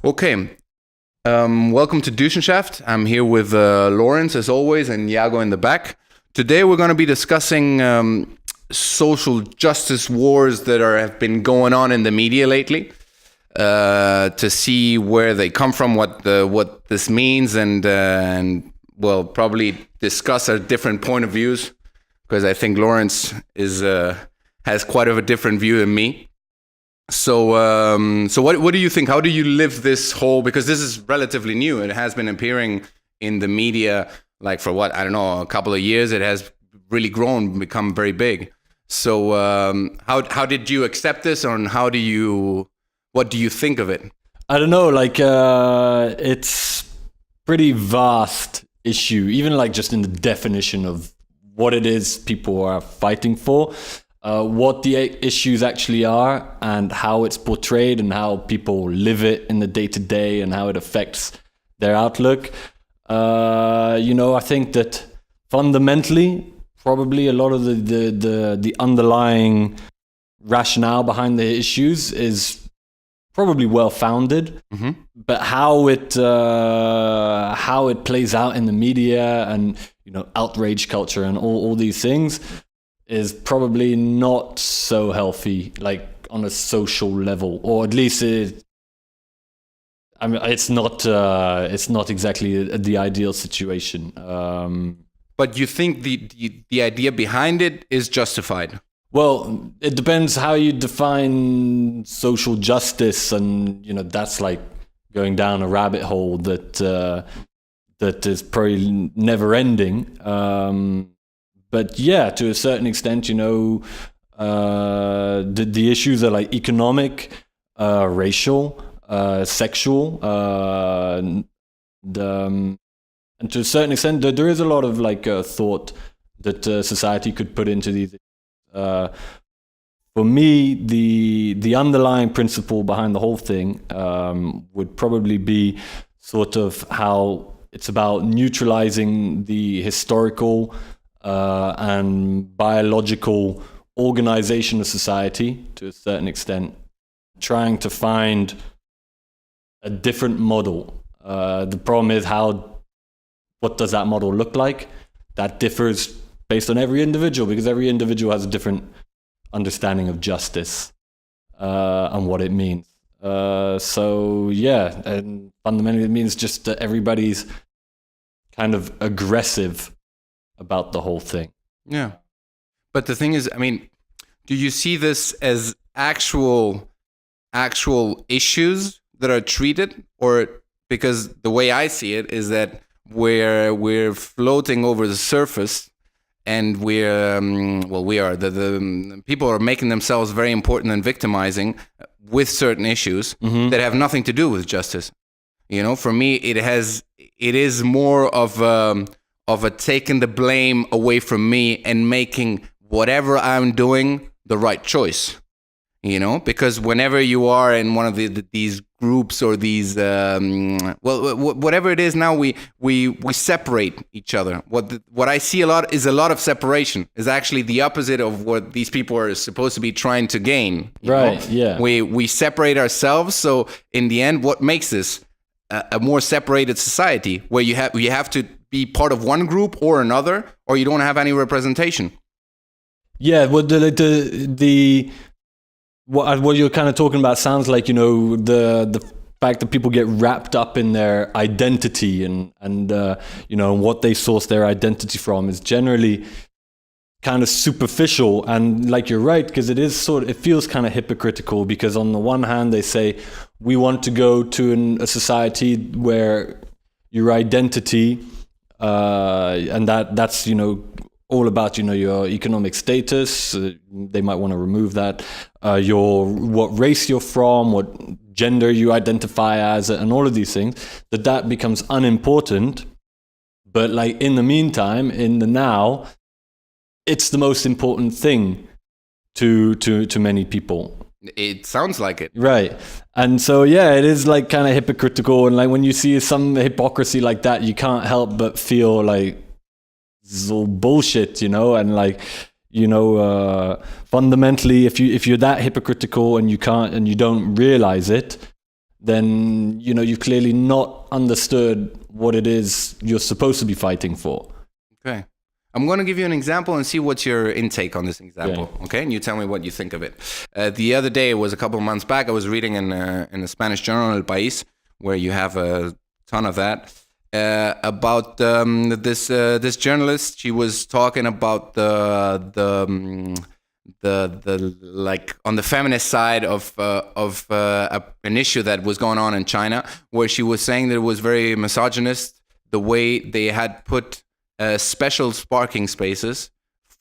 Okay. Welcome to DuchenSchaft. I'm here with Lawrence, as always, and Iago in the back. Today we're going to be discussing social justice wars that have been going on in the media lately, to see where they come from, what this means, and we'll probably discuss our different point of views, because I think Lawrence has quite of a different view than me. So what do you think? How do you live this whole? Because this is relatively new. It has been appearing in the media, like for what, I don't know, a couple of years. It has really grown, become very big. So how did you accept this, or what do you think of it? I don't know. It's pretty vast issue, even like just in the definition of what it is people are fighting for. What the issues actually are and how it's portrayed and how people live it in the day-to-day and how it affects their outlook. I think that fundamentally, probably a lot of the underlying rationale behind the issues is probably well-founded, but how it plays out in the media and outrage culture and all these things is probably not so healthy, like on a social level, or at least it's not exactly the ideal situation. But you think the idea behind it is justified? Well, it depends how you define social justice, and that's like going down a rabbit hole that is probably never ending. But yeah, to a certain extent, the issues are like economic, racial, sexual, and to a certain extent, there is a lot of thought that society could put into these. For me, the underlying principle behind the whole thing would probably be sort of how it's about neutralizing the historical and biological organization of society to a certain extent, trying to find a different model. The problem is what does that model look like? That differs based on every individual, because every individual has a different understanding of justice and what it means. And fundamentally it means just that everybody's kind of aggressive about the whole thing. Yeah. But the thing is, do you see this as actual issues that are treated? Or because the way I see it is that we're floating over the surface, and the people are making themselves very important and victimizing with certain issues that have nothing to do with justice. For me, it is more of a taking the blame away from me and making whatever I'm doing the right choice. Because whenever you are in one of these groups or these, whatever it is now, we separate each other. What I see a lot of separation is actually the opposite of what these people are supposed to be trying to gain. Right. Yeah. We separate ourselves. So in the end, what makes this a more separated society, where you have to be part of one group or another, or you don't have any representation? Yeah. Well, what you're kind of talking about sounds like the fact that people get wrapped up in their identity and what they source their identity from is generally kind of superficial. And like, you're right, because it feels kind of hypocritical, because on the one hand they say we want to go to a society where your identity and that's all about your economic status. They might want to remove that. What race you're from, what gender you identify as, and all of these things. That becomes unimportant. But like in the meantime, in the now, it's the most important thing to many people. It sounds like it. Right. And so, yeah, it is like kind of hypocritical. And like when you see some hypocrisy like that, you can't help but feel like this is all bullshit, and like, fundamentally, if you're that hypocritical and you don't realize it, then you've clearly not understood what it is you're supposed to be fighting for. Okay. I'm going to give you an example and see what's your intake on this example. Okay. And you tell me what you think of it. The other day, it was a couple of months back, I was reading in a Spanish journal, El País, where you have a ton of that, about this journalist. She was talking about the like on the feminist side of an issue that was going on in China, where she was saying that it was very misogynist the way they had put special parking spaces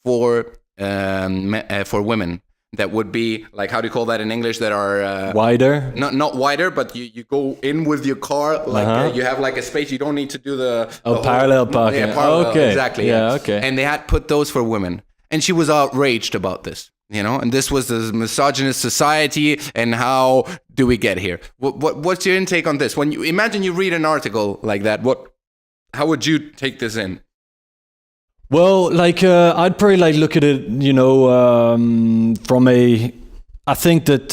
for women that would be like, how do you call that in English, that are wider, not wider, but you go in with your car, like you have like a space, you don't need to do the parallel parking. Yeah, parallel, okay, exactly. Yeah, okay. And they had put those for women, and she was outraged about this, and this was the misogynist society, and how do we get here? What's your intake on this? When you imagine you read an article like that, how would you take this in? Well, I'd probably look at it, from I think that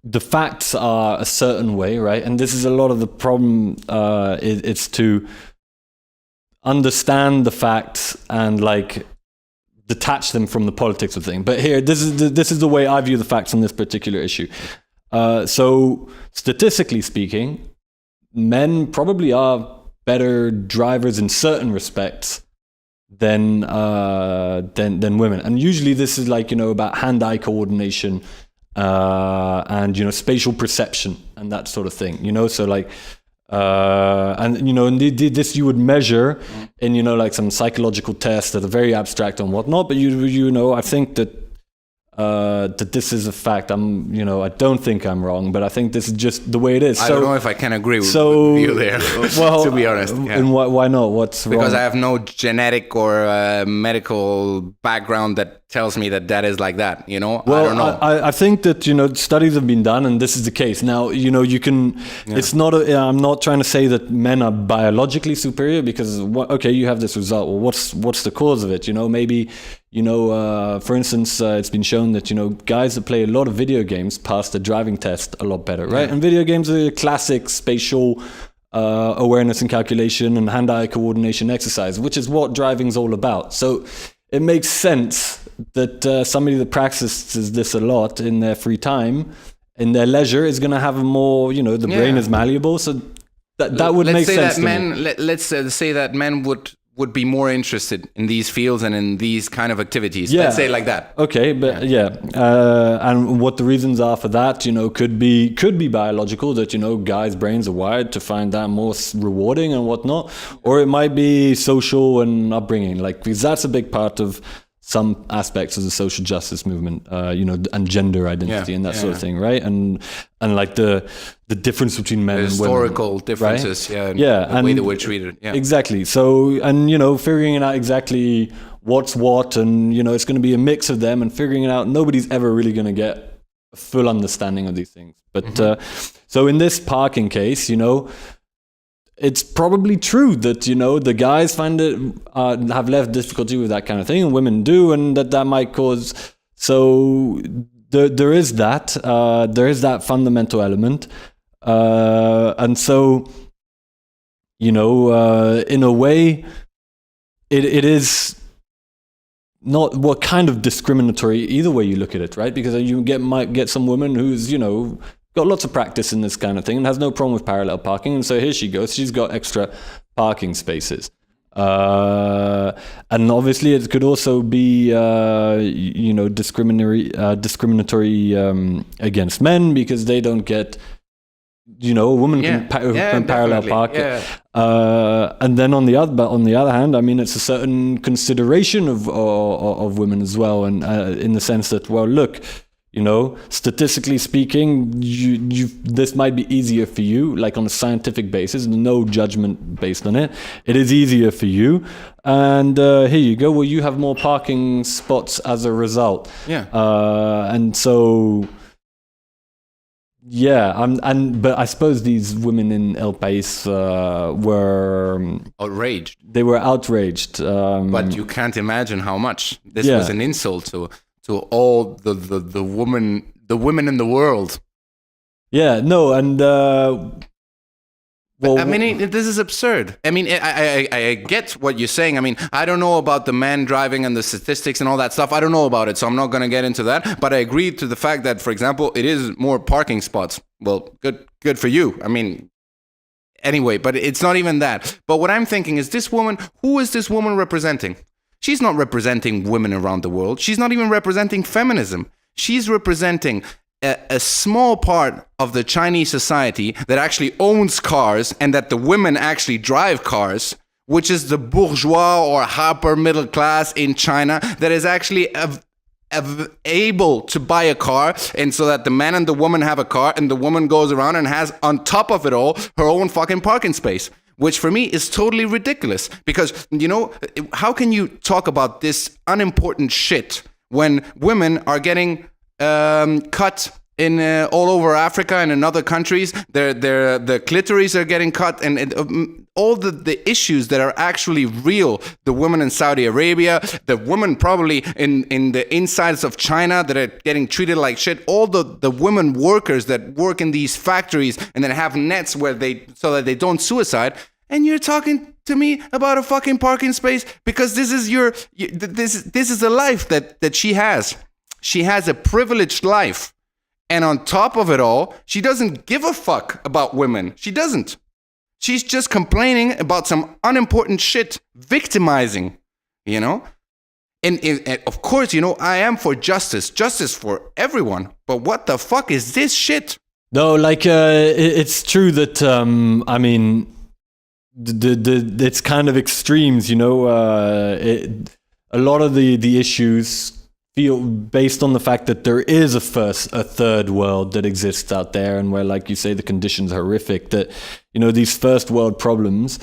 the facts are a certain way, right? And this is a lot of the problem. It's to understand the facts and detach them from the politics of things. But here, this is the way I view the facts on this particular issue. So statistically speaking, men probably are better drivers in certain respects than women, and usually this is about hand-eye coordination and spatial perception and that sort of thing. So and this you would measure in some psychological tests that are very abstract and whatnot. But I think that this is a fact. I don't think I'm wrong, but I think this is just the way it is. I don't know if I can agree with you there, well, to be honest. Yeah. And why not? What's wrong? Because I have no genetic or medical background that tells me that is like that, Well, I don't know. I think that, studies have been done, and this is the case. Now, you can, it's not, I'm not trying to say that men are biologically superior, because, okay, you have this result. Well, what's the cause of it? Maybe, for instance, it's been shown that, guys that play a lot of video games pass the driving test a lot better, right? Yeah. And video games are a classic spatial awareness and calculation and hand-eye coordination exercise, which is what driving's all about. So it makes sense that somebody that practices this a lot in their free time, in their leisure, is going to have a more, the brain is malleable. So that would make sense to me. Let's say that men would be more interested in these fields and in these kind of activities. Yeah. Let's say like that. Okay, but and what the reasons are for that, could be biological, that, guys' brains are wired to find that more rewarding and whatnot, or it might be social and upbringing, because that's a big part of some aspects of the social justice movement, and gender identity and that sort of thing, right? And the difference between men and women. Historical differences, right? And the way that we're treated. Yeah. Exactly. So, and, figuring out exactly what's what, and, it's going to be a mix of them, and figuring it out, nobody's ever really going to get a full understanding of these things. But, so in this parking case, it's probably true that, the guys find it, have less difficulty with that kind of thing, and women do, and that might cause, so there is that fundamental element. And so, in a way, it is not what kind of discriminatory either way you look at it, right? Because you might get some woman who's, got lots of practice in this kind of thing and has no problem with parallel parking, and so here she goes, she's got extra parking spaces. And obviously it could also be discriminatory against men, because they don't get, a woman can parallel park it. And then on the other hand, I mean, it's a certain consideration of women as well, and in the sense that, well, look, statistically speaking, this might be easier for you, on a scientific basis, no judgment based on it. It is easier for you, and here you go. Well, you have more parking spots as a result. Yeah. And so, but I suppose these women in El País were outraged. They were outraged. But you can't imagine how much this was an insult to all the women in the world. Yeah, no, and I mean, this is absurd. I mean, I get what you're saying. I mean, I don't know about the men driving and the statistics and all that stuff. I don't know about it, so I'm not going to get into that. But I agree to the fact that, for example, it is more parking spots. Well, good for you. I mean, anyway, but it's not even that. But what I'm thinking is, this woman, who is this woman representing? She's not representing women around the world. She's not even representing feminism. She's representing a small part of the Chinese society that actually owns cars and that the women actually drive cars, which is the bourgeois or upper middle class in China that is actually able to buy a car, and so that the man and the woman have a car, and the woman goes around and has on top of it all her own fucking parking space, which for me is totally ridiculous. Because, you know, how can you talk about this unimportant shit when women are getting cut in all over Africa and in other countries? The clitoris are getting cut, and all the issues that are actually real. The women in Saudi Arabia, the women probably in the insides of China that are getting treated like shit. All the women workers that work in these factories and then have nets so that they don't suicide. And you're talking to me about a fucking parking space because this is this is a life that she has. She has a privileged life. And on top of it all, she doesn't give a fuck about women. She doesn't. She's just complaining about some unimportant shit, victimizing, you know? And of course, you know, I am for justice for everyone. But what the fuck is this shit? No, like, it's true that, I mean, it's kind of extremes, you know? A lot of the issues feel based on the fact that there is a third world that exists out there, and where, like you say, the conditions are horrific, that, you know, these first world problems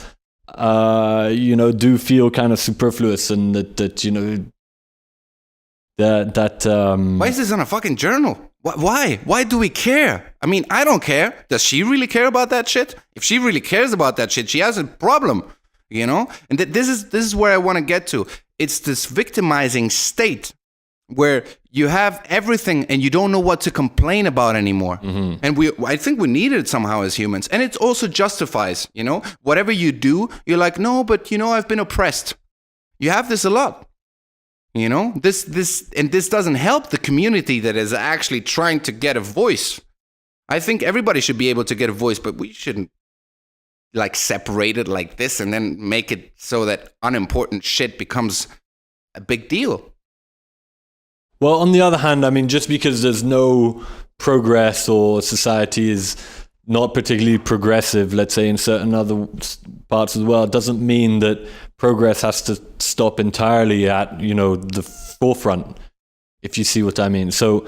you know, do feel kind of superfluous, and that you know, that why is this on a fucking journal? Why do we care? I mean, I don't care. Does she really care about that shit? If she really cares about that shit, she has a problem, you know? And this is where I want to get to. It's this victimizing state where you have everything and you don't know what to complain about anymore. Mm-hmm. And I think we need it somehow as humans. And it also justifies, you know, whatever you do, you're like, no, but you know, I've been oppressed. You have this a lot, you know, this doesn't help the community that is actually trying to get a voice. I think everybody should be able to get a voice, but we shouldn't like separate it like this and then make it so that unimportant shit becomes a big deal. Well, on the other hand, I mean, just because there's no progress or society is not particularly progressive, let's say in certain other parts of the world, doesn't mean that progress has to stop entirely at, you know, the forefront, if you see what I mean. So,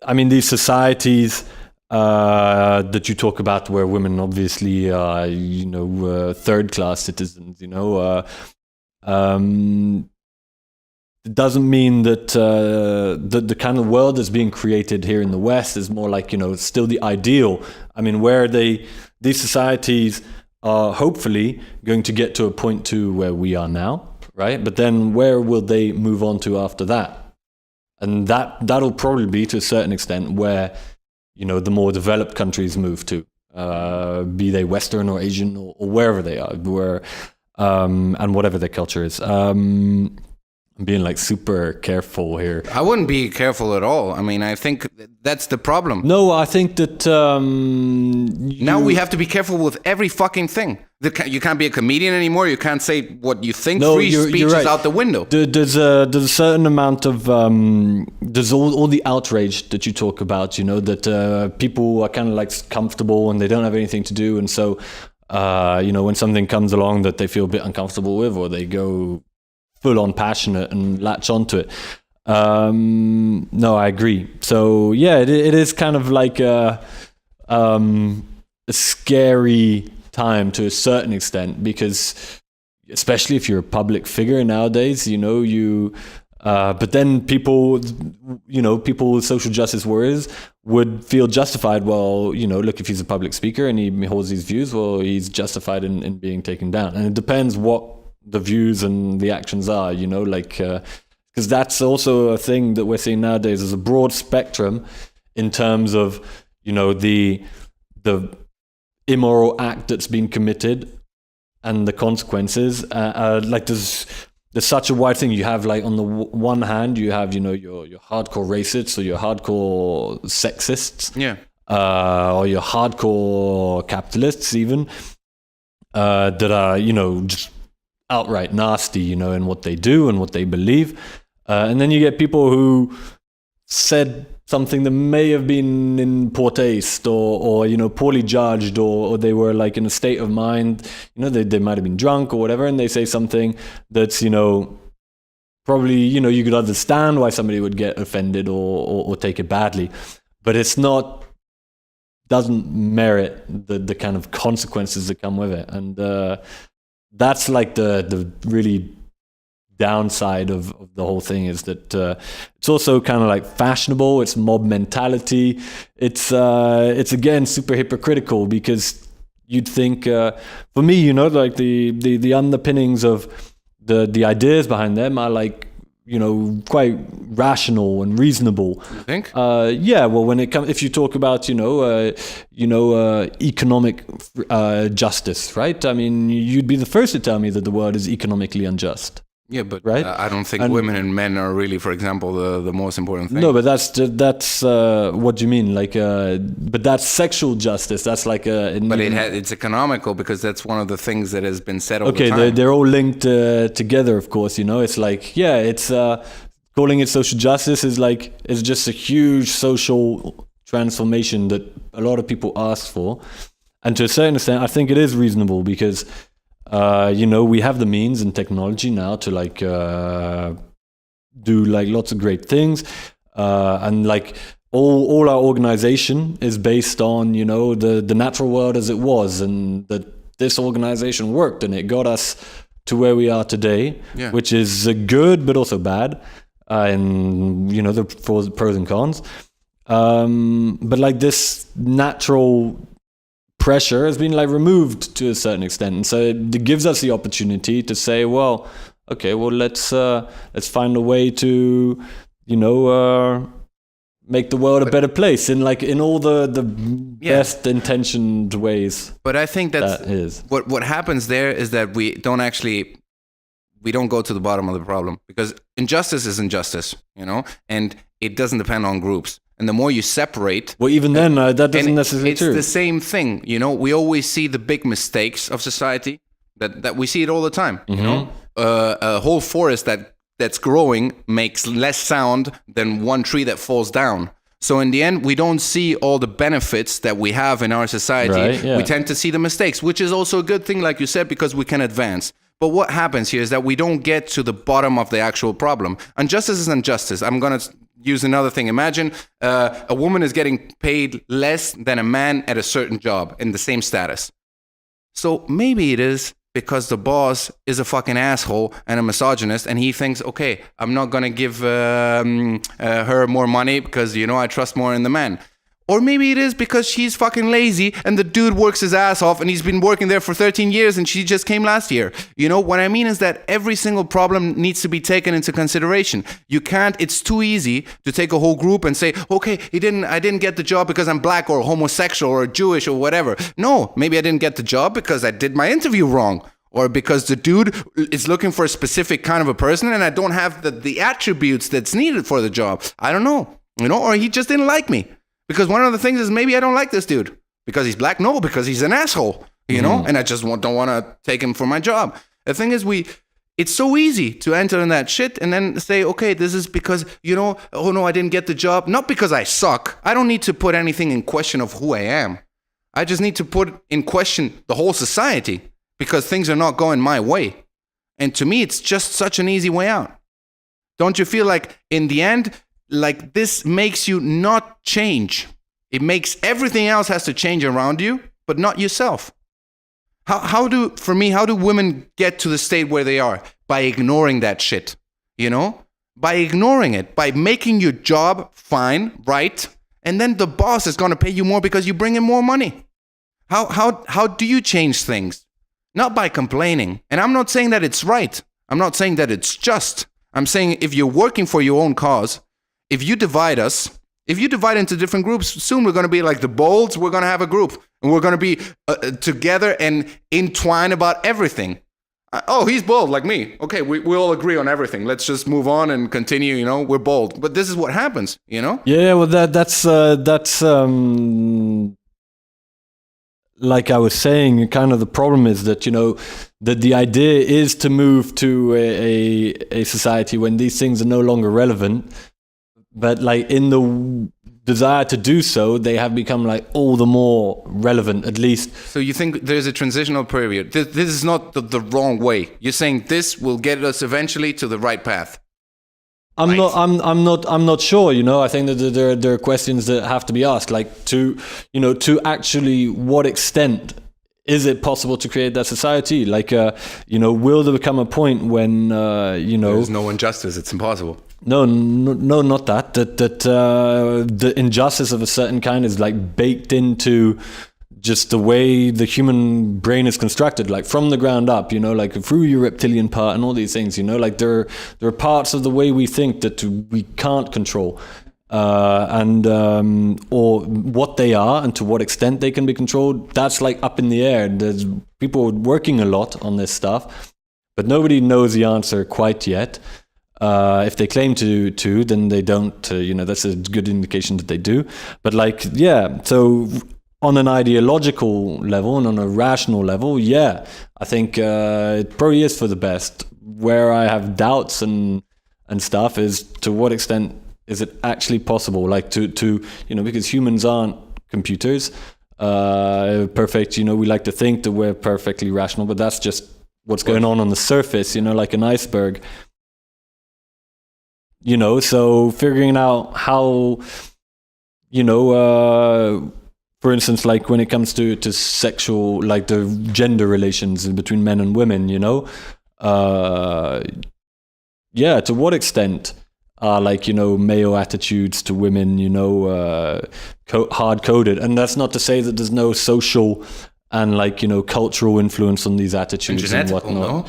I mean, these societies that you talk about where women obviously are, you know, third-class citizens, you know, it doesn't mean that the kind of world that's being created here in the West is more like, you know, still the ideal. I mean, where these societies are hopefully going to get to a point to where we are now, right? But then where will they move on to after that? And that'll probably be to a certain extent where, you know, the more developed countries move to, be they Western or Asian or wherever they are, and whatever their culture is. I'm being like super careful here. I wouldn't be careful at all. I mean, I think that's the problem. No, I think that now we have to be careful with every fucking thing. You can't be a comedian anymore. You can't say what you think. No, Free speech you're right. is out the window. There's a certain amount of there's all the outrage that you talk about. You know, that people are kind of like comfortable and they don't have anything to do, and so you know, when something comes along that they feel a bit uncomfortable with, or they go full on passionate and latch onto it. No, I agree. So yeah, it is kind of like a scary time to a certain extent, because especially if you're a public figure nowadays, you know, but then people, you know, people with social justice warriors would feel justified. Well, you know, look, if he's a public speaker and he holds these views, well, he's justified in being taken down. And it depends what the views and the actions are, you know, like, because that's also a thing that we're seeing nowadays. There's a broad spectrum in terms of, the immoral act that's been committed and the consequences. Like there's such a wide thing. You have like on the one hand, you have your hardcore racists or your hardcore sexists, or your hardcore capitalists even, that are just outright nasty, in what they do and what they believe. And then you get people who said something that may have been in poor taste or poorly judged, or they were like in a state of mind, they might have been drunk or whatever, and they say something that's, probably, you could understand why somebody would get offended or take it badly, but doesn't merit the kind of consequences that come with it. And that's like the really downside of the whole thing, is that it's also kind of like fashionable. It's mob mentality. It's again super hypocritical, because you'd think, for me, like the underpinnings of the ideas behind them are like, quite rational and reasonable. You think? Yeah. Well, when it comes, if you talk about, economic justice, right? I mean, you'd be the first to tell me that the world is economically unjust. Yeah, but right? I don't think women and men are really, for example, the most important thing. No, but that's what do you mean? Like, but that's sexual justice. That's like but it's economical, because that's one of the things that has been said all the time. Okay, they're all linked together, of course. It's like, yeah, it's calling it social justice is like, it's just a huge social transformation that a lot of people ask for, and to a certain extent, I think it is reasonable, because we have the means and technology now to like do like lots of great things, and like all our organization is based on the natural world as it was, and that this organization worked and it got us to where we are today, which is good but also bad, and the pros and cons, but like this natural pressure has been like removed to a certain extent, and so it gives us the opportunity to say, well, okay, well let's find a way to make the world a better place in all the best intentioned ways. But I think that is what happens there is that we don't go to the bottom of the problem, because injustice is injustice, and it doesn't depend on groups. And the more you separate... Well, even then, that doesn't necessarily it's true. It's the same thing, We always see the big mistakes of society, that we see it all the time, A whole forest that's growing makes less sound than one tree that falls down. So in the end, we don't see all the benefits that we have in our society. Right, yeah. We tend to see the mistakes, which is also a good thing, like you said, because we can advance. But what happens here is that we don't get to the bottom of the actual problem. Injustice is injustice. I'm going to use another thing. Imagine a woman is getting paid less than a man at a certain job in the same status. So maybe it is because the boss is a fucking asshole and a misogynist, and he thinks, okay, I'm not going to give her more money because, I trust more in the man. Or maybe it is because she's fucking lazy and the dude works his ass off and he's been working there for 13 years and she just came last year. What I mean is that every single problem needs to be taken into consideration. You can't, it's too easy to take a whole group and say, okay, I didn't get the job because I'm black or homosexual or Jewish or whatever. No, maybe I didn't get the job because I did my interview wrong. Or because the dude is looking for a specific kind of a person and I don't have the attributes that's needed for the job. I don't know, or he just didn't like me. Because one of the things is maybe I don't like this dude. Because he's black? No, because he's an asshole, and I just don't want to take him for my job. The thing is, it's so easy to enter in that shit and then say, okay, this is because, oh no, I didn't get the job. Not because I suck. I don't need to put anything in question of who I am. I just need to put in question the whole society because things are not going my way. And to me, it's just such an easy way out. Don't you feel like in the end, like this makes you not change? It makes everything else has to change around you, but not yourself. How do women get to the state where they are? By ignoring that shit, By ignoring it, by making your job fine, right? And then the boss is going to pay you more because you bring in more money. How do you change things? Not by complaining. And I'm not saying that it's right. I'm not saying that it's just. I'm saying if you're working for your own cause, if you divide us If you divide into different groups, soon we're going to be like the bolds. We're going to have a group, and we're going to be together and entwine about everything. Oh, he's bold like me. Okay, we all agree on everything. Let's just move on and continue. You know, we're bold. But this is what happens. You know. Yeah, well, that's like I was saying. Kind of the problem is that, you know, that the idea is to move to a society when these things are no longer relevant. But like in the desire to do so, they have become like all the more relevant, at least. So you think there's a transitional period? This is not the wrong way. You're saying this will get us eventually to the right path. I'm not sure. You know, I think that there are questions that have to be asked, like to actually what extent is it possible to create that society? Like, will there become a point when there's no injustice? It's impossible. No, not that. The injustice of a certain kind is like baked into just the way the human brain is constructed, like from the ground up, you know, like through your reptilian part and all these things, you know, like there are parts of the way we think that we can't control, or what they are and to what extent they can be controlled. That's like up in the air. There's people working a lot on this stuff, but nobody knows the answer quite yet. If they claim to, then they don't. That's a good indication that they do. But like, yeah, so on an ideological level and on a rational level, yeah, I think it probably is for the best. Where I have doubts and stuff is to what extent is it actually possible? Like to because humans aren't computers, perfect. You know, we like to think that we're perfectly rational, but that's just what's going on the surface. You know, like an iceberg. You know, so figuring out how, for instance, like when it comes to sexual, like the gender relations between men and women, you know, to what extent are male attitudes to women, hard coded? And that's not to say that there's no social and cultural influence on these attitudes and whatnot. No?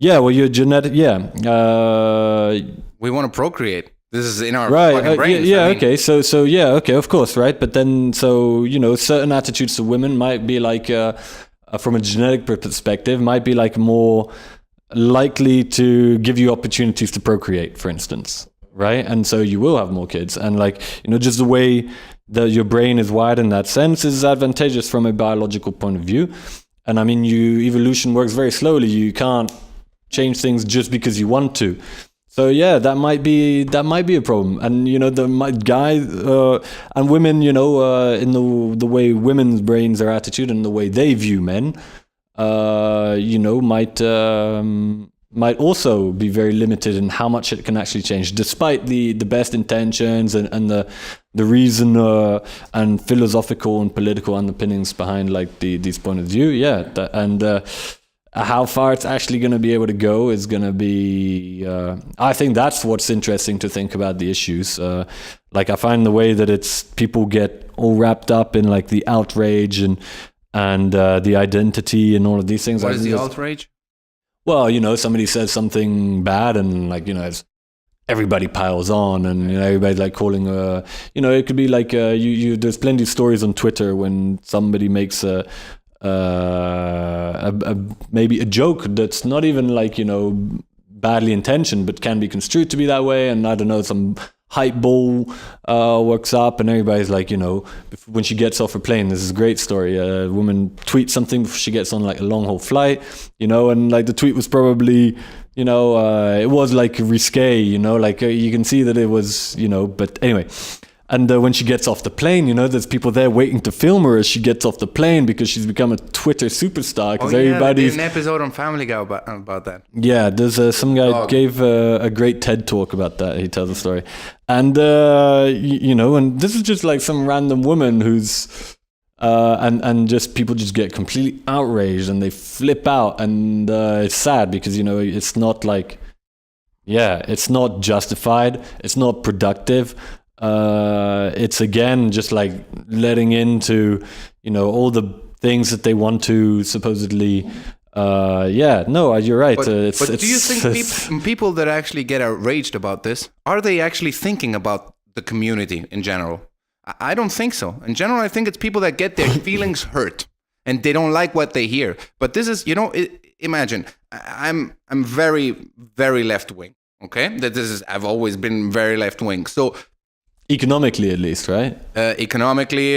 Yeah, well, you're genetic. Yeah, we want to procreate. This is in our right. fucking brains. Okay. So yeah. Okay. Of course. Right. But then, certain attitudes to women might be from a genetic perspective, might be more likely to give you opportunities to procreate, for instance. Right. And so you will have more kids, and just the way that your brain is wired in that sense is advantageous from a biological point of view. And I mean, evolution works very slowly. You can't change things just because you want to. So yeah, that might be a problem. And the guys and women, in the way women's brains are attitude and the way they view men, might also be very limited in how much it can actually change, despite the best intentions and the reason and philosophical and political underpinnings behind these point of view. Yeah, how far it's actually going to be able to go is going to be I think that's what's interesting to think about the issues. I find the way that people get all wrapped up in the outrage and the identity and all of these things. What is the outrage? Well, somebody says something bad and it's everybody piles on, and everybody calling it could be there's plenty of stories on Twitter when somebody makes maybe a joke that's not even badly intentioned but can be construed to be that way, and I don't know, some hype ball works up and everybody's when she gets off a plane, this is a great story, a woman tweets something before she gets on a long haul flight, and the tweet was probably it was risque, you can see that it was but anyway. And when she gets off the plane, there's people there waiting to film her as she gets off the plane because she's become a Twitter superstar. Because everybody's an episode on Family Guy about that. Yeah, there's some guy gave a great TED talk about that. He tells a story, and and this is just some random woman who's and just people just get completely outraged and they flip out, and it's sad because it's not it's not justified, it's not productive. It's again just letting into all the things that they want to supposedly you're right. But do you think people that actually get outraged about this, are they actually thinking about the community in general. I don't think so. In general, I think it's people that get their feelings hurt and they don't like what they hear. But this is, imagine I'm very, very left wing. Okay, I've always been very left wing. So economically, at least, right? Economically,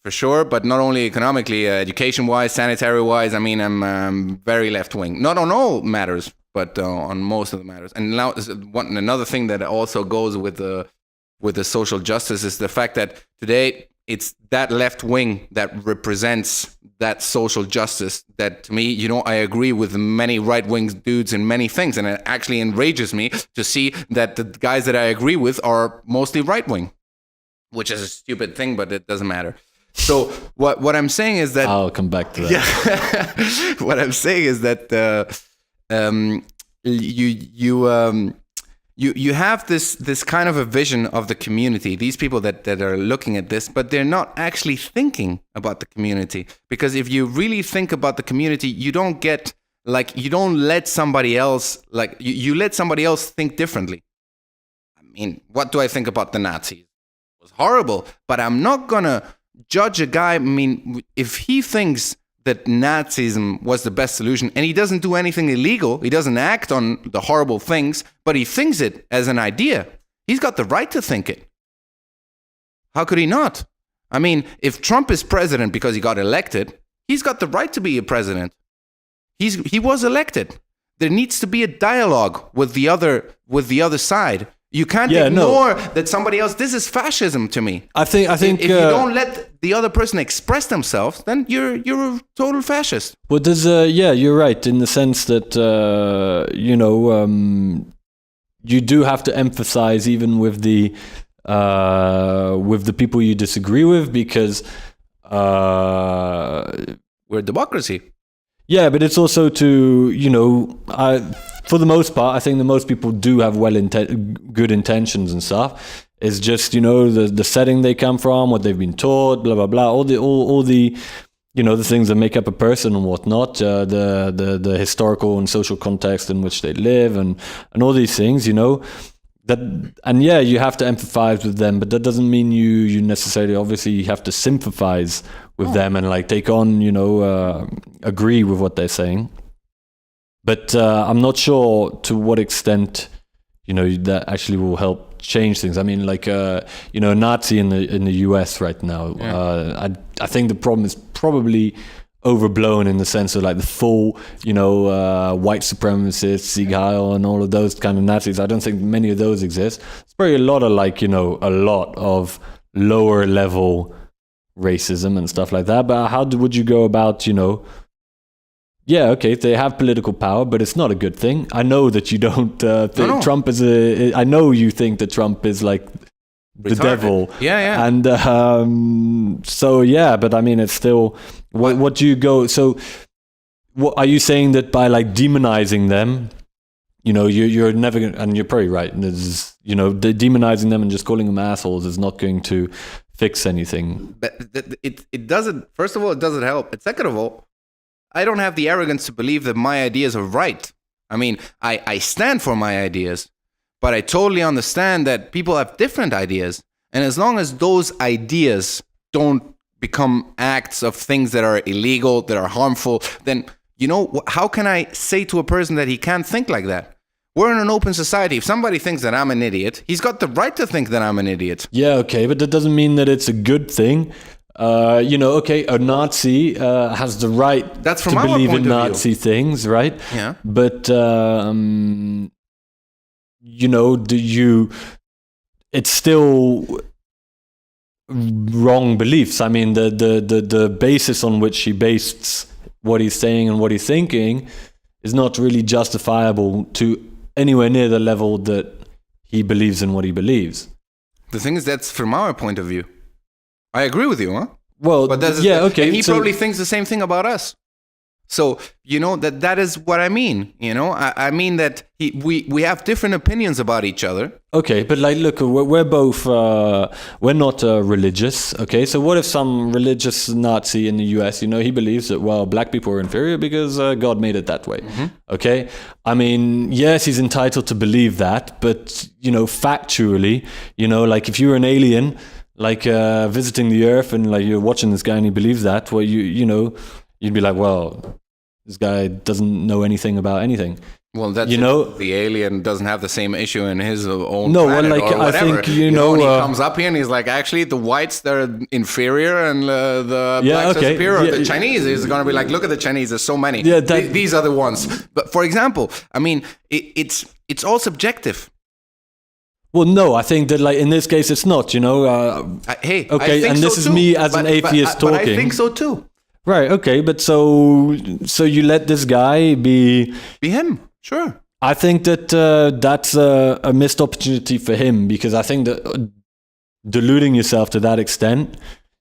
for sure, but not only economically, education wise, sanitary wise. I mean, I'm very left wing. Not on all matters, but on most of the matters. And now, another thing that also goes with the social justice is the fact that today it's that left wing that represents that social justice that, to me, I agree with many right-wing dudes in many things. And it actually enrages me to see that the guys that I agree with are mostly right-wing, which is a stupid thing, but it doesn't matter. So what I'm saying is that... I'll come back to that. Yeah. What I'm saying is that you have this kind of a vision of the community, these people that are looking at this, but they're not actually thinking about the community. Because if you really think about the community, you don't let somebody else, you let somebody else think differently. I mean, what do I think about the Nazis? It was horrible, but I'm not gonna judge a guy. I mean, if he thinks that Nazism was the best solution, and he doesn't do anything illegal, he doesn't act on the horrible things, but he thinks it as an idea, he's got the right to think it. How could he not? I mean, if Trump is president because he got elected, he's got the right to be a president. He was elected. There needs to be a dialogue with the other side. You can't ignore that somebody else. This is fascism to me. I think if you don't let the other person express themselves, then you're a total fascist. Well, you're right in the sense that you do have to emphasize even with the people you disagree with, because we're a democracy. Yeah, but it's also to for the most part, I think that most people do have good intentions and stuff. It's just the setting they come from, what they've been taught, blah blah blah, all the the things that make up a person and whatnot, the historical and social context in which they live, and all these things, that, and you have to empathize with them, but that doesn't mean you necessarily, obviously, you have to sympathize with them and take on, agree with what they're saying. But I'm not sure to what extent, that actually will help change things. I mean, a Nazi in the US right now. Yeah. I think the problem is probably overblown in the sense of the full, white supremacists, Sieg Heil, and all of those kind of Nazis. I don't think many of those exist. It's probably a lot of a lot of lower level racism and stuff like that. But how would you go about, they have political power, but it's not a good thing. I know that you don't think Trump is I know you think that Trump is the devil. Yeah. And but I mean, it's still what do you go? So, what are you saying that by demonizing them, you're never gonna, and you're probably right. There's, demonizing them and just calling them assholes is not going to fix anything. But it doesn't. First of all, it doesn't help. And second of all, I don't have the arrogance to believe that my ideas are right. I mean, I stand for my ideas, but I totally understand that people have different ideas. And as long as those ideas don't become acts of things that are illegal, that are harmful, then, how can I say to a person that he can't think like that? We're in an open society. If somebody thinks that I'm an idiot, he's got the right to think that I'm an idiot. Yeah, okay, but that doesn't mean that it's a good thing. A Nazi has the right That's from to our believe point in of Nazi view. things, right? Yeah. But it's still wrong beliefs. I mean, the basis on which he based what he's saying and what he's thinking is not really justifiable to anywhere near the level that he believes in what he believes. The thing is, that's from our point of view. I agree with you, huh? Well, but okay. And he probably thinks the same thing about us. So, that is what I mean. I mean that we have different opinions about each other. Okay, but like, look, we're both, we're not religious, okay? So what if some religious Nazi in the US, he believes that, well, black people are inferior because God made it that way, okay? I mean, yes, he's entitled to believe that, but, factually, like if you're an alien, like visiting the earth and like you're watching this guy and he believes that, well, you'd be like, well, this guy doesn't know anything about anything. Well, that's the alien doesn't have the same issue in his own no, planet well, like or whatever. I think when he comes up here and he's like, actually, the whites they're inferior and the blacks are superior. The Chinese is going to be like, look at the Chinese. There's so many. Yeah, these are the ones. But for example, I mean, it's all subjective. Well, no, I think that like in this case, it's not. Hey, okay, and this is me as an atheist talking. But I think so too. Right. Okay, but so you let this guy be him. Sure. I think that that's a missed opportunity for him, because I think that deluding yourself to that extent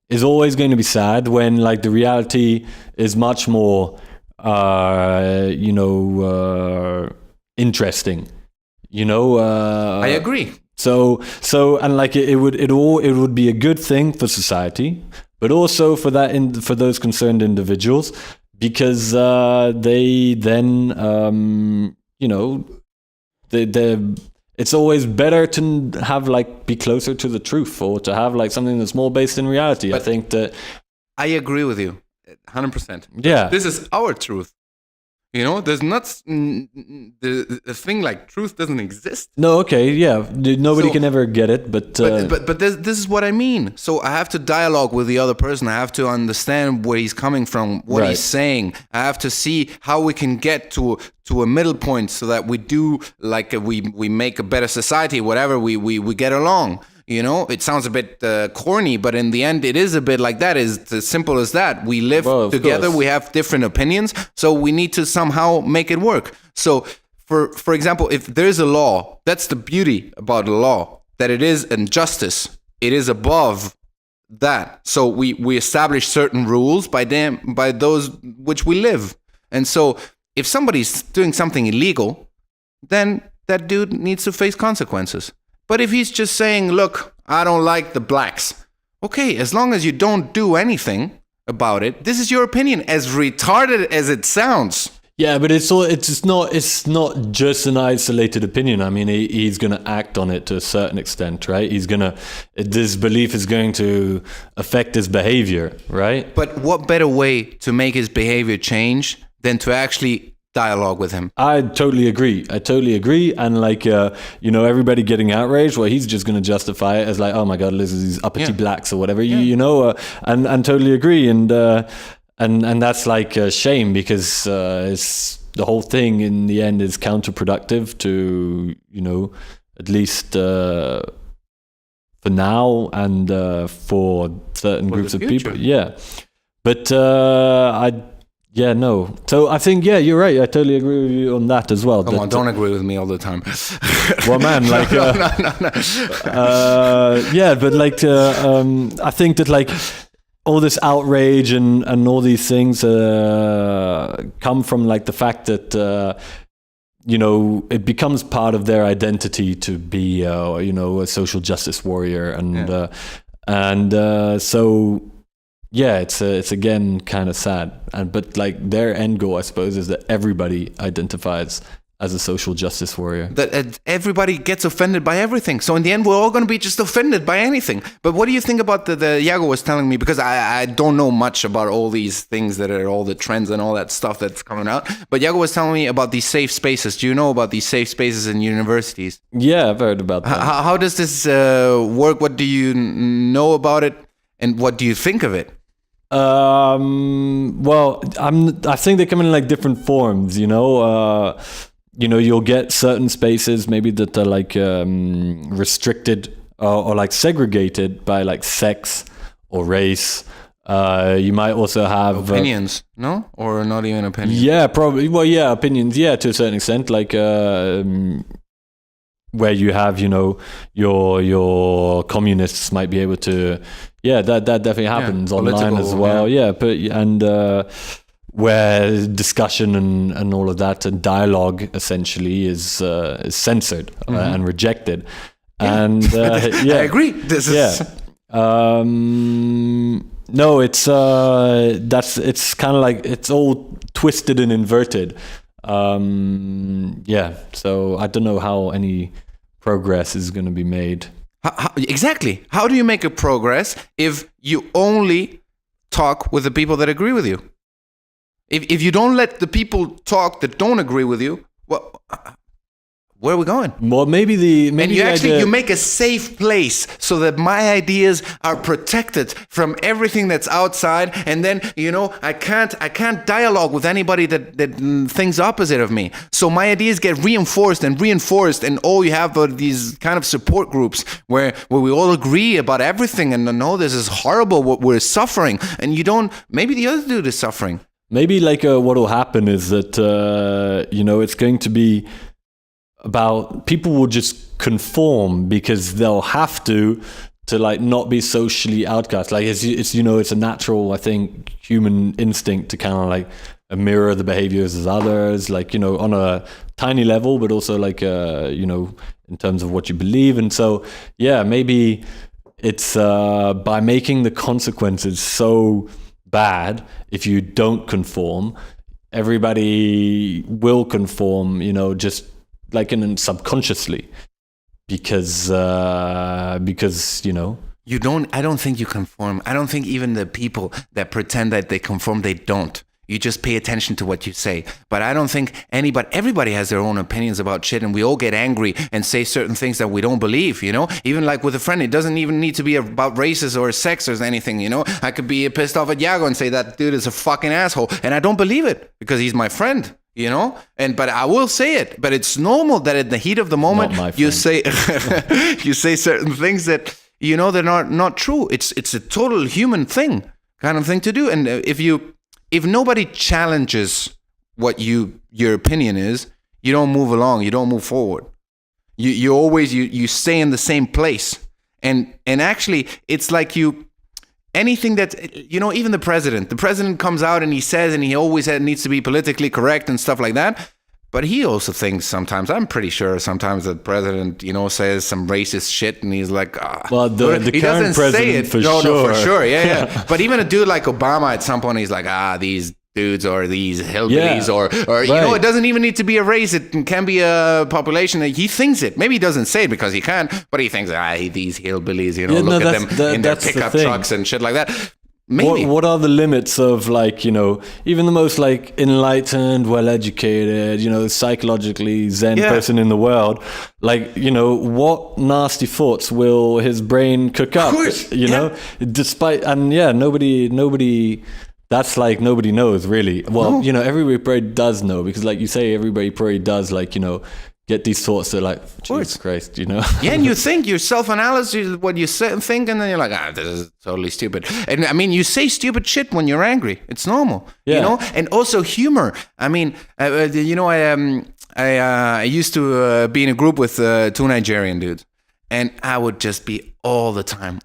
is always going to be sad when like the reality is much more, interesting. I agree. So and like it would be a good thing for society, but also for those concerned individuals. Because they then, it's always better to have like be closer to the truth, or to have like something that's more based in reality. But I think that I agree with you, 100%. Yeah, this is our truth. There's not the thing like truth doesn't exist. No, okay, yeah, nobody can ever get it, but this is what I mean. So I have to dialogue with the other person. I have to understand where he's coming from, what he's saying. I have to see how we can get to a middle point, so that we do like we make a better society. Whatever we get along. It sounds a bit corny, but in the end, it is a bit like that. It's as simple as that. We live together. Course. We have different opinions, so we need to somehow make it work. So, for example, if there's a law, that's the beauty about the law, that it is injustice. It is above that. So we establish certain rules by those which we live. And so, if somebody's doing something illegal, then that dude needs to face consequences. But if he's just saying, look, I don't like the blacks. Okay, as long as you don't do anything about it, this is your opinion, as retarded as it sounds. Yeah, but it's not just an isolated opinion. I mean, he's going to act on it to a certain extent, right? This belief is going to affect his behavior, right? But what better way to make his behavior change than to actually dialogue with him? I totally agree. And like, everybody getting outraged, well, he's just going to justify it as like, oh my God, listen, these uppity blacks or whatever, and totally agree. And that's like a shame, because it's the whole thing in the end is counterproductive to, at least for now and for certain groups of people. Yeah. But yeah, no. So I think, yeah, you're right. I totally agree with you on that as well. Come on, don't agree with me all the time. Well, man, like, no. Yeah, but like, I think that like all this outrage and all these things come from like the fact that it becomes part of their identity to be a social justice warrior, and so. Yeah, it's again kind of sad, but like their end goal, I suppose, is that everybody identifies as a social justice warrior. That everybody gets offended by everything. So in the end, we're all going to be just offended by anything. But what do you think about the Iago was telling me? Because I don't know much about all these things that are all the trends and all that stuff that's coming out. But Iago was telling me about these safe spaces. Do you know about these safe spaces in universities? Yeah, I've heard about that. How does this work? What do you know about it? And what do you think of it? Well, I think they come in like different forms, you'll get certain spaces maybe that are like restricted or like segregated by like sex or race. You might also have opinions, no? Or not even opinions? Yeah, probably. Well, yeah, opinions. Yeah, to a certain extent, like where you have, your communists might be able to. Yeah, that definitely happens online as well. Yeah, but where discussion and all of that and dialogue essentially is censored and rejected. And I agree. This is no, it's kind of like it's all twisted and inverted. So I don't know how any progress is going to be made. Exactly. How do you make a progress if you only talk with the people that agree with you? If you don't let the people talk that don't agree with you, well, where are we going? Well, maybe you make a safe place so that my ideas are protected from everything that's outside, and then I can't dialogue with anybody that thinks opposite of me. So my ideas get reinforced, and all you have are these kind of support groups where we all agree about everything, and no, this is horrible. What we're suffering, and you don't. Maybe the other dude is suffering. Maybe what will happen is that it's going to be about people will just conform because they'll have to like not be socially outcast. Like it's a natural, I think, human instinct to kind of like mirror the behaviors as others, like on a tiny level, but also like in terms of what you believe. And so maybe it's by making the consequences so bad if you don't conform, everybody will conform, just like subconsciously, because I don't think you conform. I don't think even the people that pretend that they conform, they don't. You just pay attention to what you say. But I don't think everybody has their own opinions about shit, and we all get angry and say certain things that we don't believe, Even like with a friend, it doesn't even need to be about races or sex or anything, I could be pissed off at Iago and say that dude is a fucking asshole, and I don't believe it because he's my friend. But I will say it. But it's normal that in the heat of the moment you say certain things that they're not true. It's a total human kind of thing to do. And if nobody challenges what your opinion is, you don't move along. You don't move forward. You always stay in the same place. And actually, it's like anything that, even the president comes out and he says, and he always needs to be politically correct and stuff like that. But he also thinks sometimes, I'm pretty sure sometimes the president, says some racist shit, and he's like, well, he doesn't say it. For sure. Yeah. But even a dude like Obama at some point, he's like, these dudes or these hillbillies or right. It doesn't even need to be a race. It can be a population. He thinks it. Maybe he doesn't say it because he can't, but he thinks, these hillbillies, look at them in their pickup trucks and shit like that. Maybe. What are the limits of even the most enlightened, well-educated, psychologically zen person in the world, what nasty thoughts will his brain cook up? Of course. Despite, and nobody that's nobody knows really. Well, everybody probably does know because you say, everybody probably does get these thoughts that Jesus Christ, Yeah, and you think your self-analysis, what you think, and then you're like, this is totally stupid. And I mean, you say stupid shit when you're angry. It's normal, And also humor. I mean, I used to be in a group with 2 Nigerian dudes, and I would just be all the time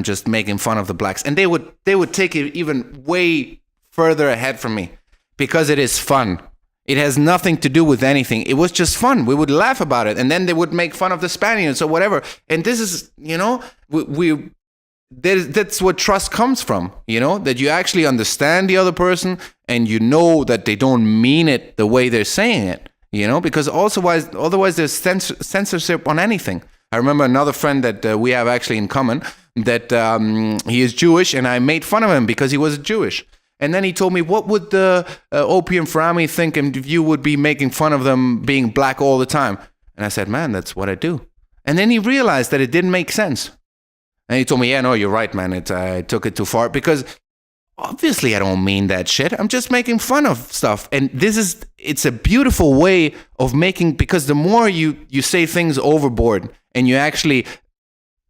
just making fun of the blacks, and they would take it even way further ahead from me because it is fun. It has nothing to do with anything. It was just fun. We would laugh about it, and then they would make fun of the Spaniards or whatever. And this is, that's what trust comes from. That you actually understand the other person, and that they don't mean it the way they're saying it. Because otherwise there's censorship on anything. I remember another friend that we have actually in common that he is Jewish, and I made fun of him because he was Jewish. And then he told me, what would the Opium for Army think if you would be making fun of them being black all the time? And I said, man, that's what I do. And then he realized that it didn't make sense. And he told me, yeah, no, you're right, man. I took it too far because obviously I don't mean that shit. I'm just making fun of stuff. And it's a beautiful way of because the more you say things overboard and you actually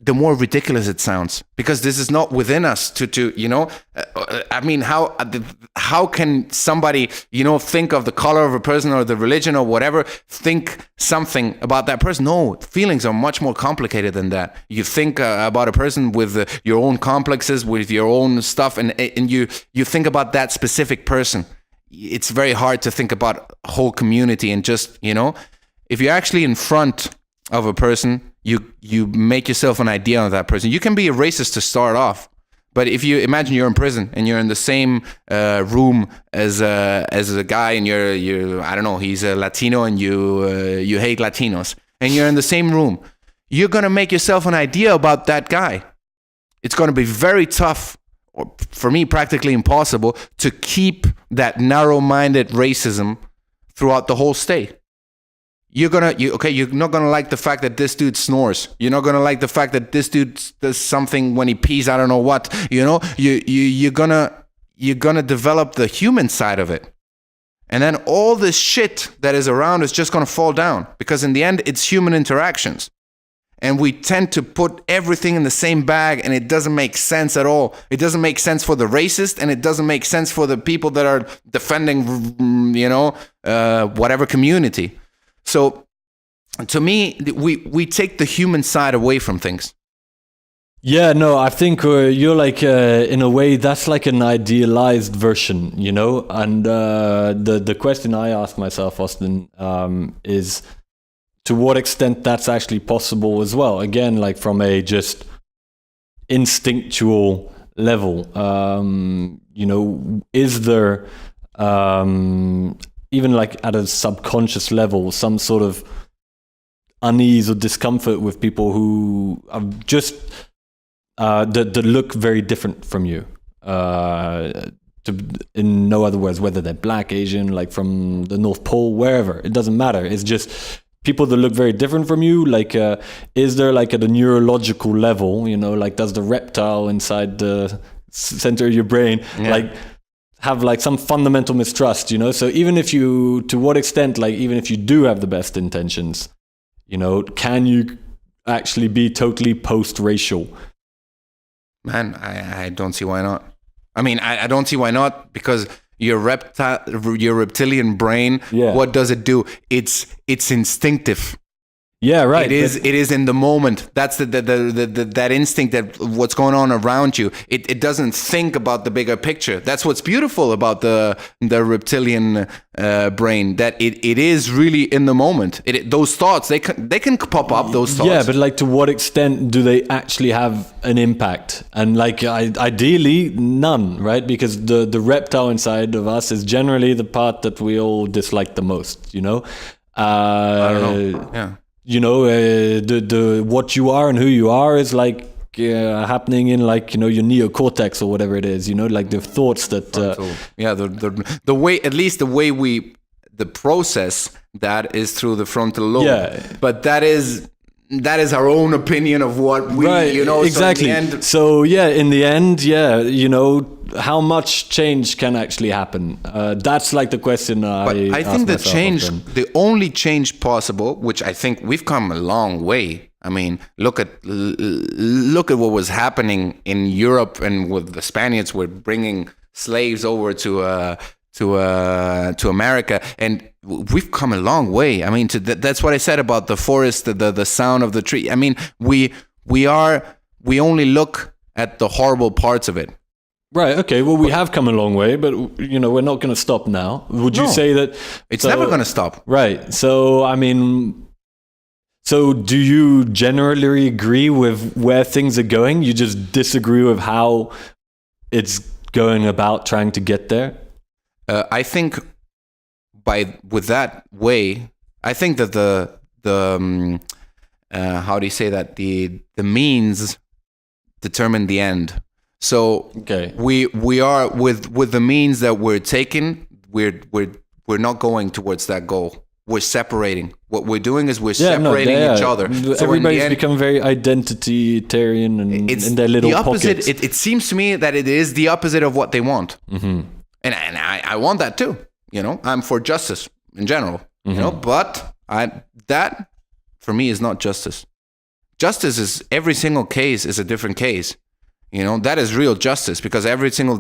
the more ridiculous it sounds, because this is not within us to I mean, how can somebody, think of the color of a person or the religion or whatever, think something about that person? No, feelings are much more complicated than that. You think about a person with your own complexes, with your own stuff, and you think about that specific person. It's very hard to think about a whole community and just, if you're actually in front of a person, you make yourself an idea of that person. You can be a racist to start off, but if you imagine you're in prison and you're in the same room as a guy, and you're I don't know, he's a Latino, and you hate Latinos, and you're in the same room, you're gonna make yourself an idea about that guy. It's gonna be very tough, or for me, practically impossible, to keep that narrow-minded racism throughout the whole state. You're not gonna like the fact that this dude snores. You're not gonna like the fact that this dude does something when he pees. I don't know what. You're gonna develop the human side of it, and then all this shit that is around is just gonna fall down, because in the end, it's human interactions, and we tend to put everything in the same bag, and it doesn't make sense at all. It doesn't make sense for the racist, and it doesn't make sense for the people that are defending, whatever community. So, to me, we take the human side away from things. Yeah, no, I think you're like, in a way, that's like an idealized version, And the question I ask myself, Austin, is to what extent that's actually possible as well. Again, like from a just instinctual level, is there... even like at a subconscious level, some sort of unease or discomfort with people who are just that look very different from you. In no other words, whether they're black, Asian, like from the North Pole, wherever, it doesn't matter. It's just people that look very different from you. Like, is there like at a neurological level, like does the reptile inside the center of your brain, have like some fundamental mistrust, So even if to what extent, like even if you do have the best intentions, can you actually be totally post-racial? Man, I don't see why not. I mean, I don't see why not, because your reptilian brain, what does it do? It's instinctive. Yeah, right. It is in the moment. That's that instinct, that what's going on around you. It doesn't think about the bigger picture. That's what's beautiful about the reptilian brain. That it is really in the moment. Those thoughts, they can pop up. Those thoughts. Yeah, but like to what extent do they actually have an impact? And like ideally none, right? Because the reptile inside of us is generally the part that we all dislike the most. I don't know. Yeah. The what you are and who you are is like happening in like your neocortex or whatever it is. Like the thoughts that the way, at least the way the process that is through the frontal lobe. Yeah. But that is our own opinion of what we exactly. So in the end, how much change can actually happen? That's like the question I think the only change possible, which I think we've come a long way. I mean, look at what was happening in Europe, and with the Spaniards were bringing slaves over to America, and we've come a long way. I mean, that's what I said about the forest, the sound of the tree. I mean, we only look at the horrible parts of it. Right. Okay. Well, we have come a long way, but we're not going to stop now. Would you say that it's never going to stop? Right. So, I mean, do you generally agree with where things are going? You just disagree with how it's going about trying to get there? I think with that way, I think that the how do you say that, the means determine the end. So we are with the means that we're taking, we're not going towards that goal. We're separating. What we're doing is we're separating each other. So everybody's become very identitarian and in their little pockets. It seems to me that it is the opposite of what they want. Mm-hmm. And I want that too. I'm for justice in general. Mm-hmm. But that for me is not justice. justice is every single case is a different case. That is real justice, because every single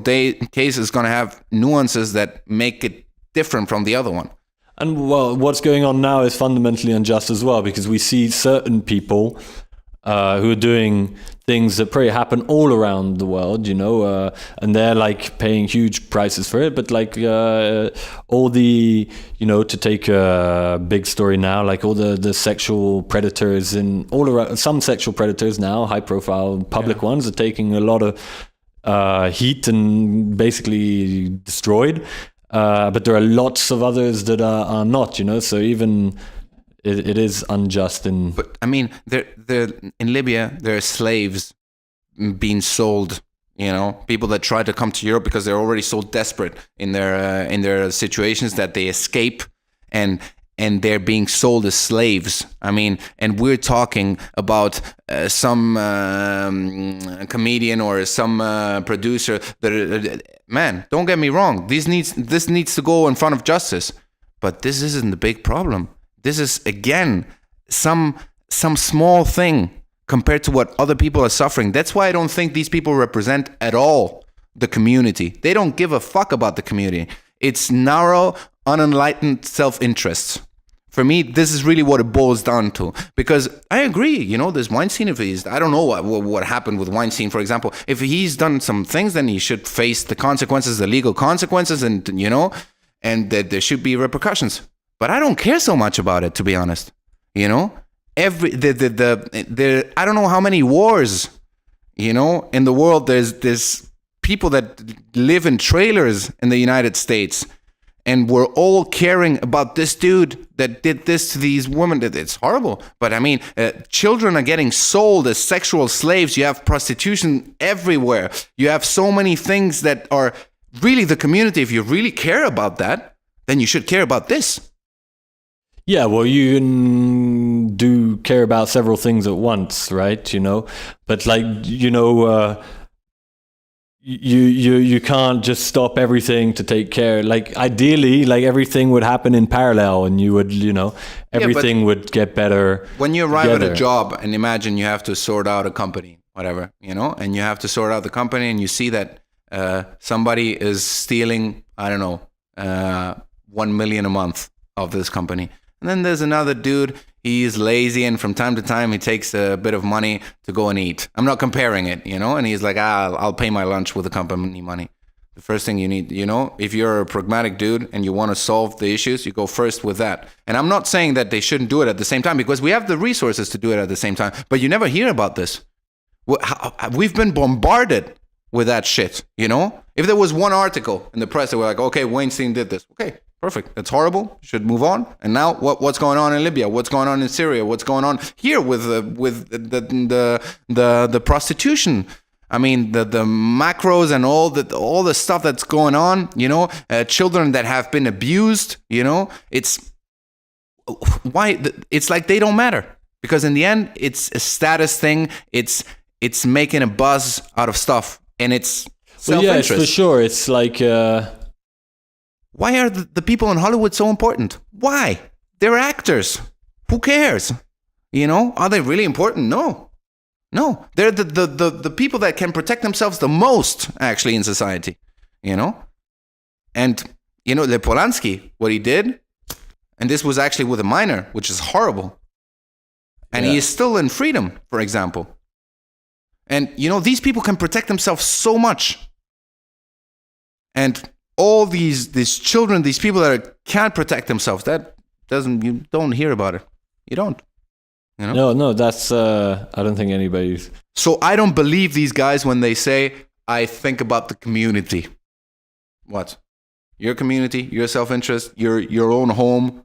case is going to have nuances that make it different from the other one. And well, what's going on now is fundamentally unjust as well, because we see certain people who are doing things that probably happen all around the world, and they're like paying huge prices for it. But like all the, to take a big story now, like all the sexual predators in all around, some sexual predators now, high profile public ones, are taking a lot of heat and basically destroyed. But there are lots of others that are not, so even it is unjust. But I mean, they're in Libya, there are slaves being sold, people that try to come to Europe because they're already so desperate in their situations that they escape, and they're being sold as slaves. I mean, and we're talking about some comedian or some producer that, man, don't get me wrong, this needs to go in front of justice, but this isn't the big problem. This is, again, some small thing compared to what other people are suffering. That's why I don't think these people represent at all the community. They don't give a fuck about the community. It's narrow, unenlightened self-interests. For me, this is really what it boils down to. Because I agree, this Weinstein, I don't know what happened with Weinstein, for example. If he's done some things, then he should face the consequences, the legal consequences, and that there should be repercussions. But I don't care so much about it, to be honest. I don't know how many wars, in the world. There's people that live in trailers in the United States, and we're all caring about this dude that did this to these women. It's horrible. But I mean, children are getting sold as sexual slaves. You have prostitution everywhere. You have so many things that are really the community. If you really care about that, then you should care about this. Yeah, well, you do care about several things at once, right? But like, you can't just stop everything to take care. Like, ideally, like everything would happen in parallel, and you would, everything would get better. When you arrive at a job, and imagine you have to sort out a company, whatever, and you have to sort out the company, and you see that somebody is stealing, I don't know, 1 million a month of this company. And then there's another dude, he's lazy, and from time to time he takes a bit of money to go and eat. I'm not comparing it, and he's like, I'll pay my lunch with the company money. The first thing you need, if you're a pragmatic dude and you want to solve the issues, you go first with that. And I'm not saying that they shouldn't do it at the same time, because we have the resources to do it at the same time, but you never hear about this. We've been bombarded with that shit, If there was one article in the press that were like, okay, Weinstein did this, okay, perfect. That's horrible. Should move on. And now, what's going on in Libya? What's going on in Syria? What's going on here with the prostitution? I mean, the macros and all the stuff that's going on. Children that have been abused. It's why it's like they don't matter, because in the end, it's a status thing. It's making a buzz out of stuff, and it's self-interest. Well, yes, for sure. It's like. Why are the people in Hollywood so important? Why? They're actors. Who cares? Are they really important? No. They're the people that can protect themselves the most, actually, in society. And, Le Polanski, what he did, and this was actually with a minor, which is horrible. And he is still in freedom, for example. And, these people can protect themselves so much. And all these children, these people that can't protect themselves, you don't hear about it. You don't. No, that's I don't think anybody's. So I don't believe these guys when they say, I think about the community. What? Your community, your self-interest, your own home,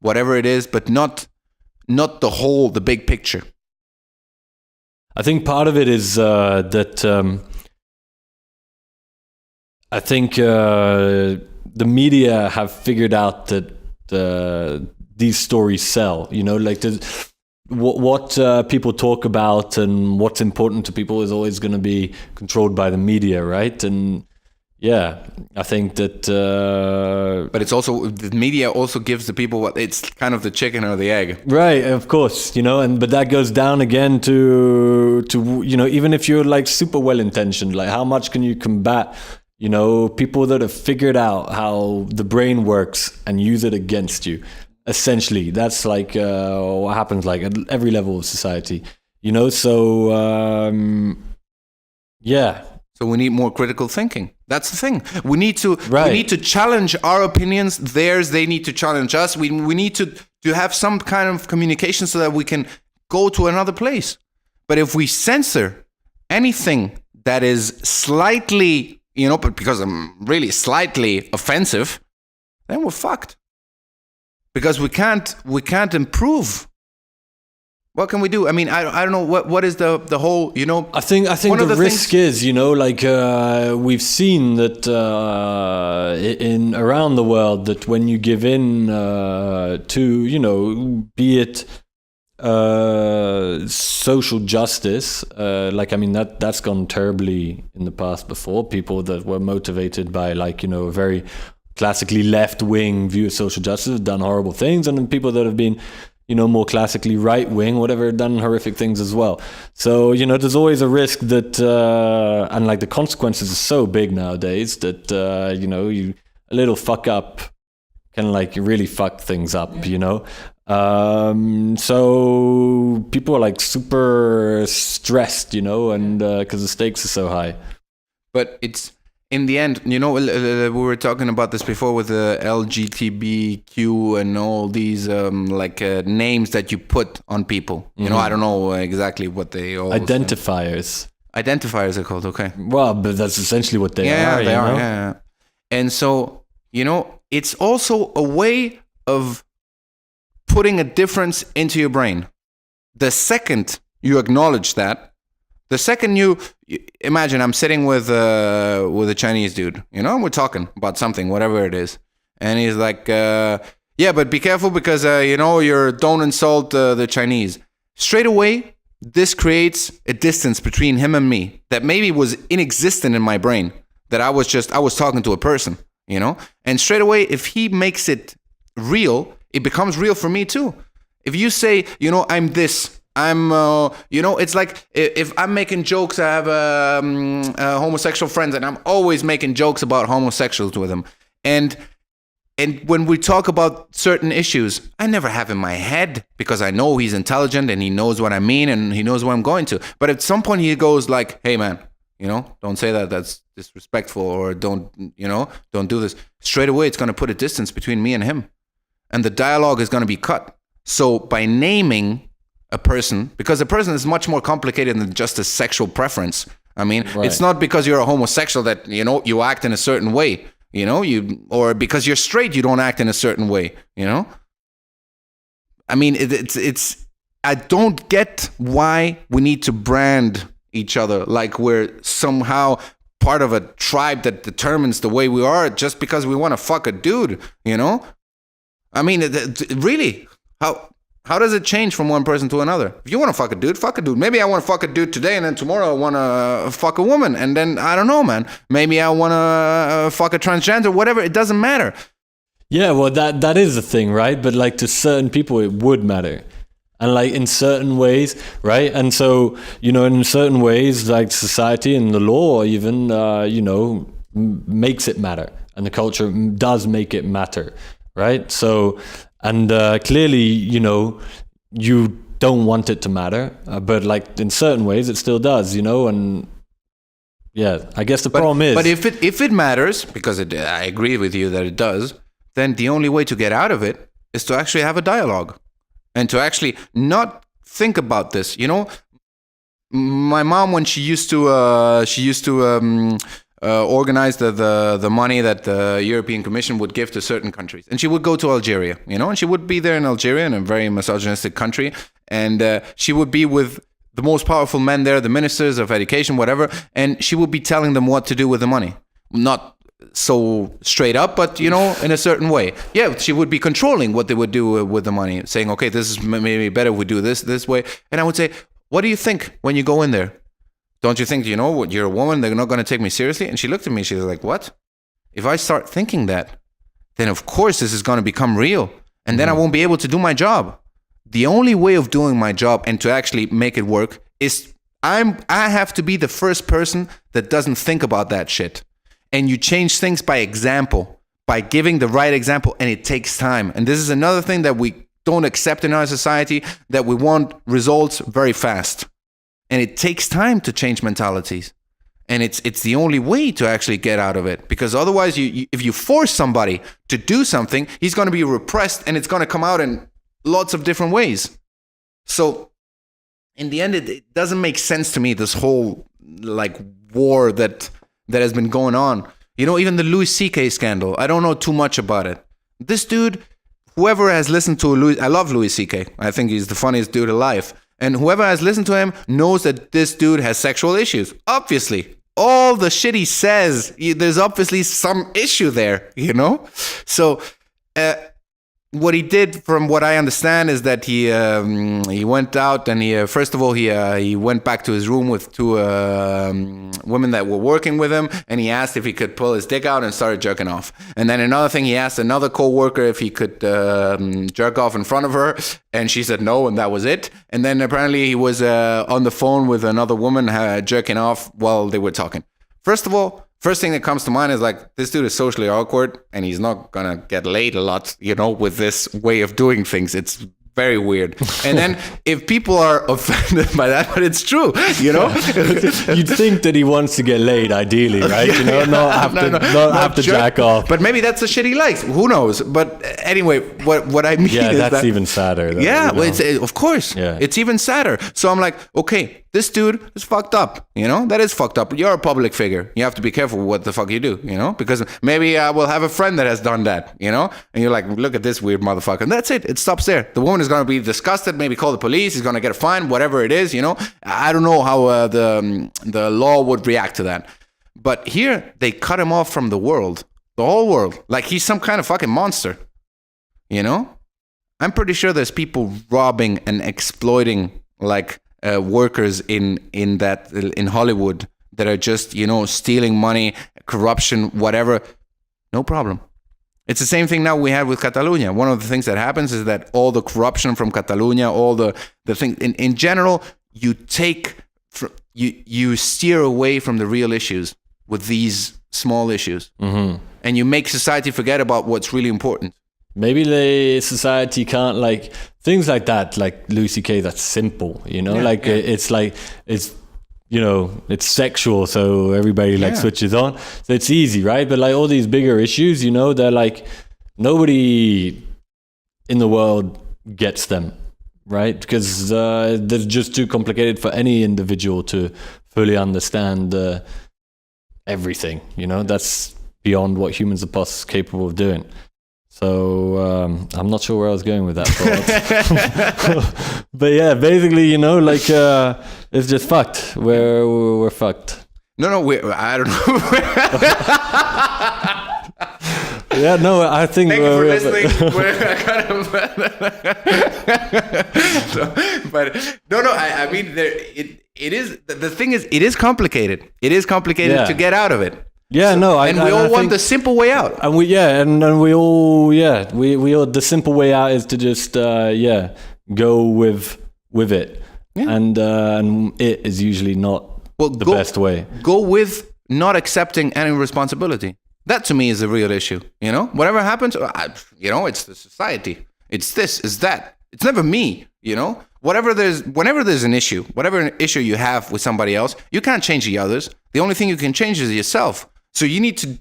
whatever it is, but not the big picture. I think part of it is that I think the media have figured out that these stories sell. Like what people talk about and what's important to people is always going to be controlled by the media, right? And yeah, I think that. But it's also, the media also gives the people it's kind of the chicken or the egg. Right, of course, but that goes down again to even if you're like super well intentioned, like how much can you combat people that have figured out how the brain works and use it against you? Essentially, that's like what happens like at every level of society, so yeah. So we need more critical thinking. That's the thing. We need to challenge our opinions. They need to challenge us. We need to have some kind of communication so that we can go to another place. But if we censor anything that is slightly, but because I'm really slightly offensive, then we're fucked. Because we can't improve. What can we do? I mean, I don't know what is the whole, I think the risk is, we've seen that in around the world that when you give in to, be it social justice, that's gone terribly in the past before. People that were motivated by a very classically left-wing view of social justice have done horrible things, and then people that have been more classically right-wing, whatever, done horrific things as well. So, there's always a risk that, and like the consequences are so big nowadays that, you a little fuck up can like really fuck things up, So people are like super stressed, and because the stakes are so high. But it's, in the end, we were talking about this before with the LGBTQ and all these names that you put on people. I don't know exactly what they all identifiers. Identifiers are called. Okay. Well, but that's essentially what they are. Yeah, they are. Yeah. And so it's also a way of putting a difference into your brain. The second you acknowledge that. The second you imagine, I'm sitting with a Chinese dude, and we're talking about something, whatever it is, and he's like, "Yeah, but be careful because don't insult the Chinese." Straight away, this creates a distance between him and me that maybe was inexistent in my brain. That I was talking to a person, and straight away, if he makes it real, it becomes real for me too. If you say, I'm this. It's like if I'm making jokes, I have homosexual friends, and I'm always making jokes about homosexuals with them. And when we talk about certain issues, I never have in my head, because I know he's intelligent and he knows what I mean and he knows what I'm going to. But at some point he goes like, "Hey man, don't say that. That's disrespectful, or don't do this." Straight away, it's going to put a distance between me and him, and the dialogue is going to be cut. So by naming a person, because a person is much more complicated than just a sexual preference. I mean, It's not because you're a homosexual that you act in a certain way, or because you're straight you don't act in a certain way, I mean, it's I don't get why we need to brand each other like we're somehow part of a tribe that determines the way we are just because we want to fuck a dude, I mean, really, how does it change from one person to another? If you want to fuck a dude, fuck a dude. Maybe I want to fuck a dude today, and then tomorrow I want to fuck a woman. And then, I don't know, man. Maybe I want to fuck a transgender, whatever. It doesn't matter. Yeah, well, that is the thing, right? But like to certain people, it would matter. And like in certain ways, right? And so, in certain ways, like society and the law even, makes it matter. And the culture does make it matter, right? So... And clearly, you don't want it to matter, but like in certain ways, it still does, And yeah, I guess the problem is. But if it matters, because I agree with you that it does, then the only way to get out of it is to actually have a dialogue, and to actually not think about this. My mom, when she used to organize the money that the European Commission would give to certain countries. And she would go to Algeria, and she would be there in Algeria, in a very misogynistic country. And she would be with the most powerful men there, the ministers of education, whatever. And she would be telling them what to do with the money. Not so straight up, but, in a certain way. Yeah, she would be controlling what they would do with the money, saying, okay, this is maybe better if we do this way. And I would say, what do you think when you go in there? Don't you think, what, you're a woman, they're not going to take me seriously? And she looked at me, she was like, what? If I start thinking that, then of course this is going to become real. And then I won't be able to do my job. The only way of doing my job and to actually make it work is I have to be the first person that doesn't think about that shit. And you change things by example, by giving the right example, and it takes time. And this is another thing that we don't accept in our society, that we want results very fast. And it takes time to change mentalities. And it's the only way to actually get out of it. Because otherwise, if you force somebody to do something, he's going to be repressed and it's going to come out in lots of different ways. So in the end, it doesn't make sense to me, this whole like war that has been going on. Even the Louis C.K. scandal, I don't know too much about it. This dude, whoever has listened to I love Louis C.K. I think he's the funniest dude alive. And whoever has listened to him knows that this dude has sexual issues. Obviously. All the shit he says, there's obviously some issue there, So what he did, from what I understand, is that he went out and he went back to his room with two women that were working with him, and he asked if he could pull his dick out and started jerking off. And then another thing, he asked another co-worker if he could jerk off in front of her, and she said no, and that was it. And then apparently he was on the phone with another woman jerking off while they were talking. First of all, first thing that comes to mind is like, this dude is socially awkward and he's not gonna get laid a lot, with this way of doing things. It's very weird. And then if people are offended by that, but it's true, You'd think that he wants to get laid, ideally, right? Not have to jack off. But maybe that's the shit he likes. Who knows? But anyway, what I mean is that's even sadder. Of course. Yeah. It's even sadder. So I'm like, okay, this dude is fucked up. That is fucked up. You're a public figure. You have to be careful what the fuck you do, because maybe I will have a friend that has done that, and you're like, look at this weird motherfucker. And that's it. It stops there. The woman is going to be disgusted, maybe call the police, he's going to get a fine, whatever it is, I don't know how the law would react to that. But here, they cut him off from the world, the whole world, like he's some kind of fucking monster, I'm pretty sure there's people robbing and exploiting like workers in Hollywood that are just, stealing money, corruption, whatever, no problem. It's the same thing now we had with Catalonia. One of the things that happens is that all the corruption from Catalonia, all the things in general, you steer away from the real issues with these small issues, and you make society forget about what's really important. Maybe the society can't like things like that, like Louis C.K. That's simple, it's like it's. It's sexual, so everybody switches on. So it's easy, right? But like all these bigger issues, they're like nobody in the world gets them, right? Because they're just too complicated for any individual to fully understand everything. That's beyond what humans are capable of doing. So I'm not sure where I was going with that thought. But yeah, basically, it's just fucked. We're fucked. No, I don't know. Yeah, no, I think. Thank you for listening. We're kind of. But no. I mean, it is. The thing is, it is complicated. It is complicated to get out of it. Yeah, no, we all want the simple way out. And we all the simple way out is to just go with it. Yeah. And it is usually not the best way. Go with not accepting any responsibility. That to me is the real issue. Whatever happens, it's the society. It's this, it's that. It's never me. Whenever there's an issue, whatever an issue you have with somebody else, you can't change the others. The only thing you can change is yourself. So you need to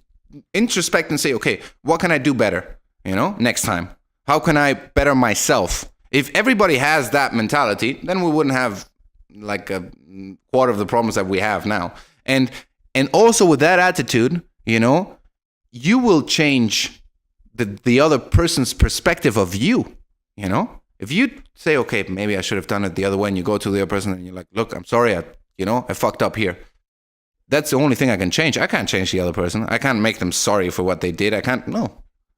introspect and say, okay, what can I do better? Next time, how can I better myself? If everybody has that mentality, then we wouldn't have like a quarter of the problems that we have now. And also with that attitude, you will change the other person's perspective of you. If you say, okay, maybe I should have done it the other way, and you go to the other person and you're like, look, I'm sorry, I fucked up here. That's the only thing I can change. I can't change the other person. I can't make them sorry for what they did. I can't, no.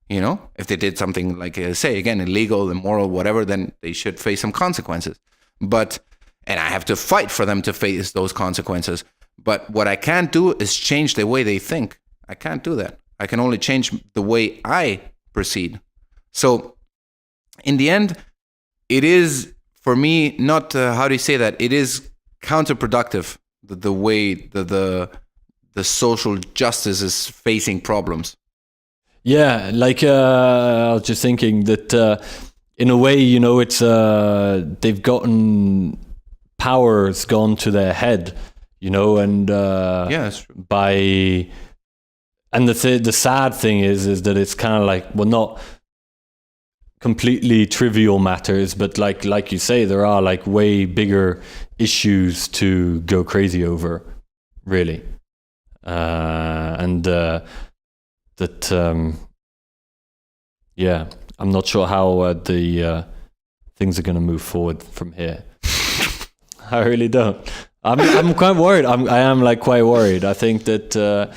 If they did something like, say, again, illegal, immoral, whatever, then they should face some consequences. And I have to fight for them to face those consequences. But what I can't do is change the way they think. I can't do that. I can only change the way I proceed. So in the end, it is, for me, not, how do you say that? It is counterproductive, the way the social justice is facing problems. Yeah, like I was just thinking that in a way, you know, it's they've gotten power's gone to their head, you know, and That's true. And the sad thing is that it's kind of like, well, not completely trivial matters, but like you say, there are like way bigger issues to go crazy over, really, and that yeah, I'm not sure how the things are going to move forward from here. I really don't. I'm quite worried. I am like quite worried. I think that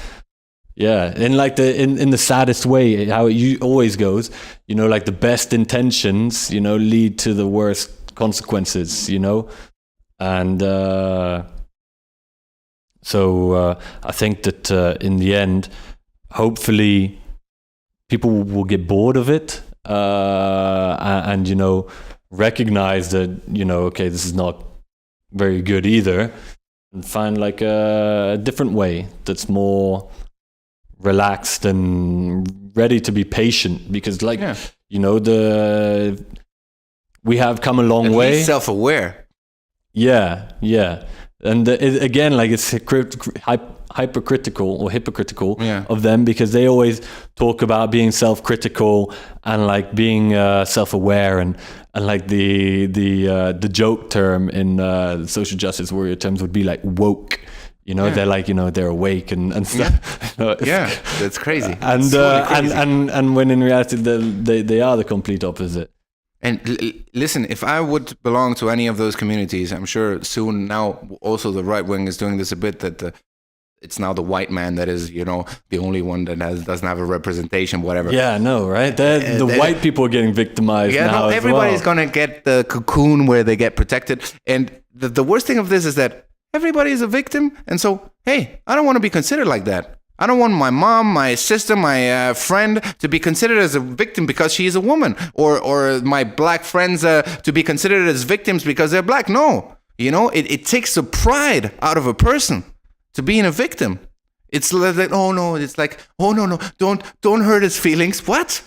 yeah, in like in the saddest way, how it always goes, you know, like the best intentions, you know, lead to the worst consequences, you know, and so I think that in the end, hopefully, people will get bored of it and you know, recognize that, you know, okay, this is not very good either, and find like a different way that's more relaxed and ready to be patient, because like you know, we have come a long way. At least self-aware. Yeah, and again, like it's hypercritical of them, because they always talk about being self-critical and like being self-aware, and like the joke term in social justice warrior terms would be like woke. You know, they're like, you know, they're awake and stuff. You know, that's crazy. And totally crazy. And when in reality they are the complete opposite. And listen, if I would belong to any of those communities, I'm sure soon now also the right wing is doing this a bit, that it's now the white man that is, you know, the only one that doesn't have a representation, whatever. Yeah, no, right? The white people are getting victimized now. Everybody's going to get the cocoon where they get protected. And the worst thing of this is that everybody is a victim. And so, hey, I don't want to be considered like that. I don't want my mom, my sister, my friend to be considered as a victim because she is a woman, or my black friends to be considered as victims because they're black. No, you know, it takes the pride out of a person to being a victim. It's like, oh no, it's like, oh no, don't hurt his feelings. What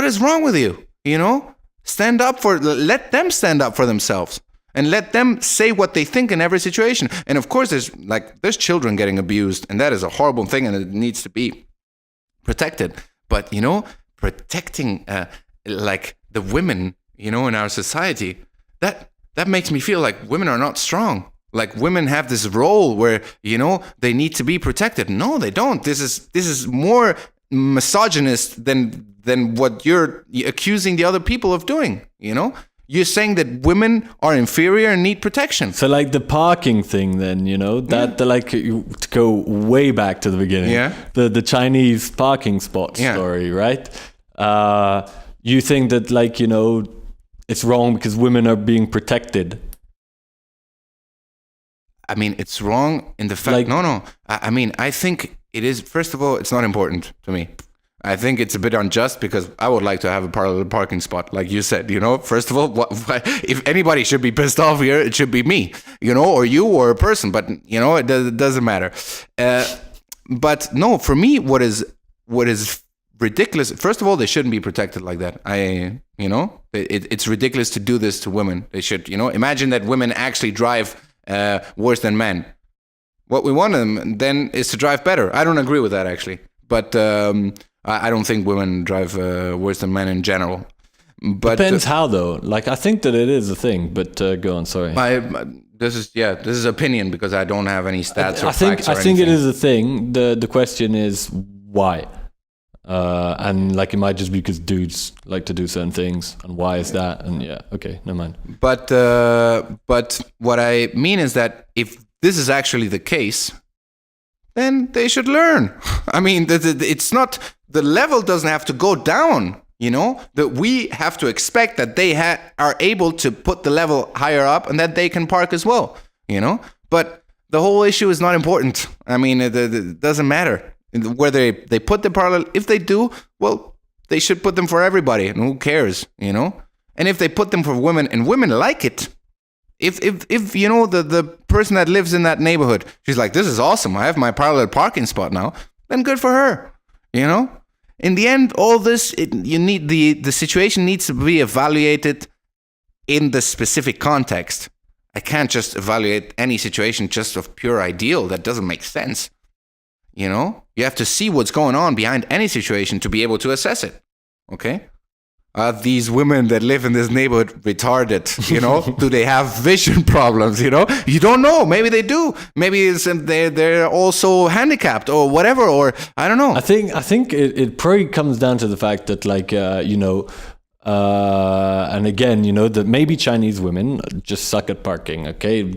is wrong with you? You know, let them stand up for themselves. And let them say what they think in every situation. And of course, there's children getting abused, and that is a horrible thing, and it needs to be protected. But you know, protecting like the women, you know, in our society, that makes me feel like women are not strong. Like women have this role where, you know, they need to be protected. No, they don't. This is more misogynist than what you're accusing the other people of doing. You know. You're saying that women are inferior and need protection. So like the parking thing then, you know, that like to go way back to the beginning. Yeah. The Chinese parking spot story, right? You think that like, you know, it's wrong because women are being protected. I mean, it's wrong in the fact... Like, no. I mean, I think it is... First of all, it's not important to me. I think it's a bit unjust because I would like to have a parallel parking spot, like you said. You know, first of all, if anybody should be pissed off here, it should be me, you know, or you, or a person. But you know, it doesn't matter. But no, for me, what is ridiculous? First of all, they shouldn't be protected like that. It's ridiculous to do this to women. They should, you know, imagine that women actually drive worse than men. What we want them then is to drive better. I don't agree with that actually, but. I don't think women drive worse than men in general. But depends how though. Like I think that it is a thing. But go on. Sorry. This is opinion because I don't have any stats or facts. I think it is a thing. The question is why, and like it might just be because dudes like to do certain things, and why is that? And yeah, okay, never mind. But what I mean is that if this is actually the case, then they should learn. I mean, it's not. The level doesn't have to go down, you know, that we have to expect that they are able to put the level higher up and that they can park as well, you know, but the whole issue is not important. I mean, it doesn't matter whether they put the parallel. If they do, well, they should put them for everybody, and who cares, you know? And if they put them for women, and women like it, if you know, the person that lives in that neighborhood, she's like, this is awesome, I have my parallel parking spot now, then good for her, you know? In the end, all this, you need the situation needs to be evaluated in the specific context. I can't just evaluate any situation just of pure ideal. That doesn't make sense. You know, you have to see what's going on behind any situation to be able to assess it. Okay? Are these women that live in this neighborhood retarded? You know, do they have vision problems? You know, you don't know. Maybe they do. Maybe they're also handicapped or whatever. Or I don't know. I think it probably comes down to the fact that, like, you know, and again, you know, that maybe Chinese women just suck at parking. Okay.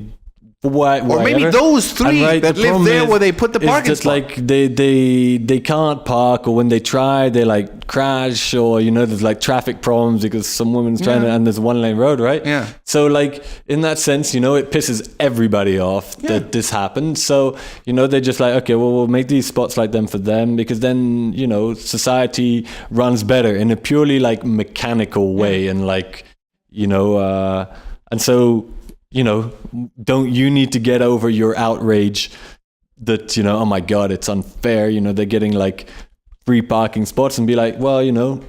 Why, or maybe those three that live there where they put the parking spot. Like they can't park, or when they try, they like crash, or, you know, there's like traffic problems because some woman's trying to, and there's a 1-lane road, right? Yeah. So like in that sense, you know, it pisses everybody off that this happened. So, you know, they're just like, okay, well, we'll make these spots like them for them, because then, you know, society runs better in a purely like mechanical way, and like, you know, and so, you know, don't you need to get over your outrage that, you know, oh my God, it's unfair, you know, they're getting like free parking spots, and be like, well, you know,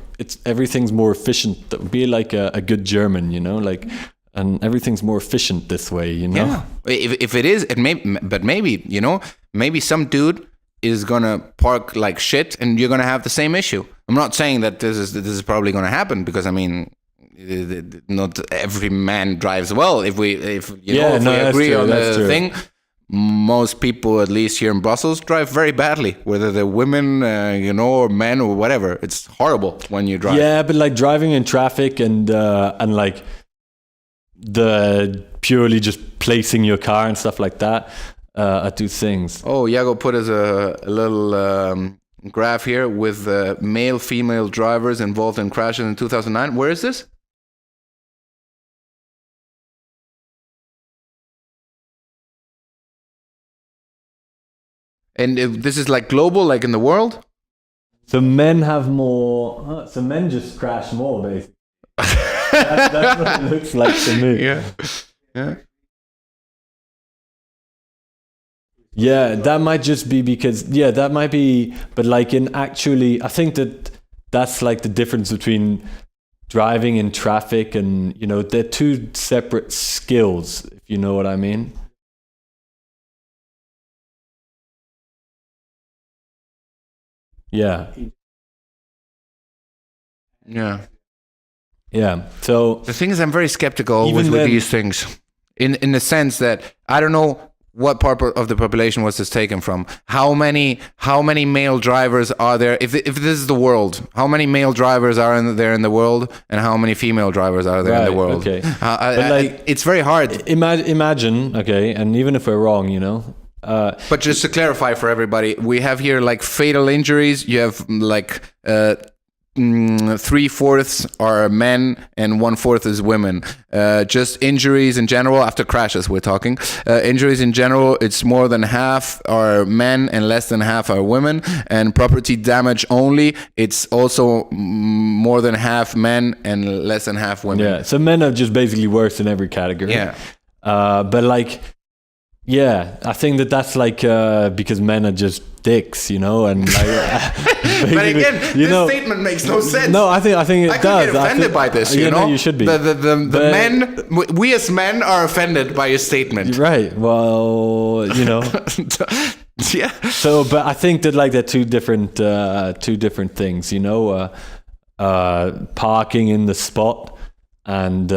everything's more efficient. That would be like a good German, you know, like, and everything's more efficient this way, you know? Yeah. If it is, but maybe, you know, maybe some dude is gonna park like shit and you're gonna have the same issue. I'm not saying that this is probably gonna happen, because I mean, not every man drives well. If we agree on the thing, most people, at least here in Brussels, drive very badly. Whether they're women, you know, or men or whatever, it's horrible when you drive. Yeah, but like driving in traffic and like the purely just placing your car and stuff like that are two things. Oh, Iago put us a little graph here with male, female drivers involved in crashes in 2009. Where is this? And this is like global, like in the world? So men have more... so men just crash more, basically. That's what it looks like to me. Yeah. Yeah, that might just be because... Yeah, that might be... But like in actually... I think that's like the difference between driving in traffic and, you know, they're two separate skills, if you know what I mean. Yeah. So the thing is, I'm very skeptical always with these things, in the sense that I don't know what part of the population was this taken from. How many male drivers are there? If this is the world, how many male drivers are there in the world, and how many female drivers are there in the world? Okay. But like, it's very hard. Imagine, okay, and even if we're wrong, you know. But just to clarify for everybody, we have here like fatal injuries. You have like 3/4 are men and 1/4 is women. Just injuries in general, after crashes we're talking. Injuries in general, it's more than half are men and less than half are women. And property damage only, it's also more than half men and less than half women. Yeah, so men are just basically worse in every category. Yeah. But like... Yeah, I think that's like because men are just dicks, you know, and like, but again, this statement makes no sense. No, I think it I does. I get offended by this, you know. You should be. The men, we as men are offended by your statement. Right. Well, you know. Yeah. So, but I think that like they're two different things, you know. Parking in the spot and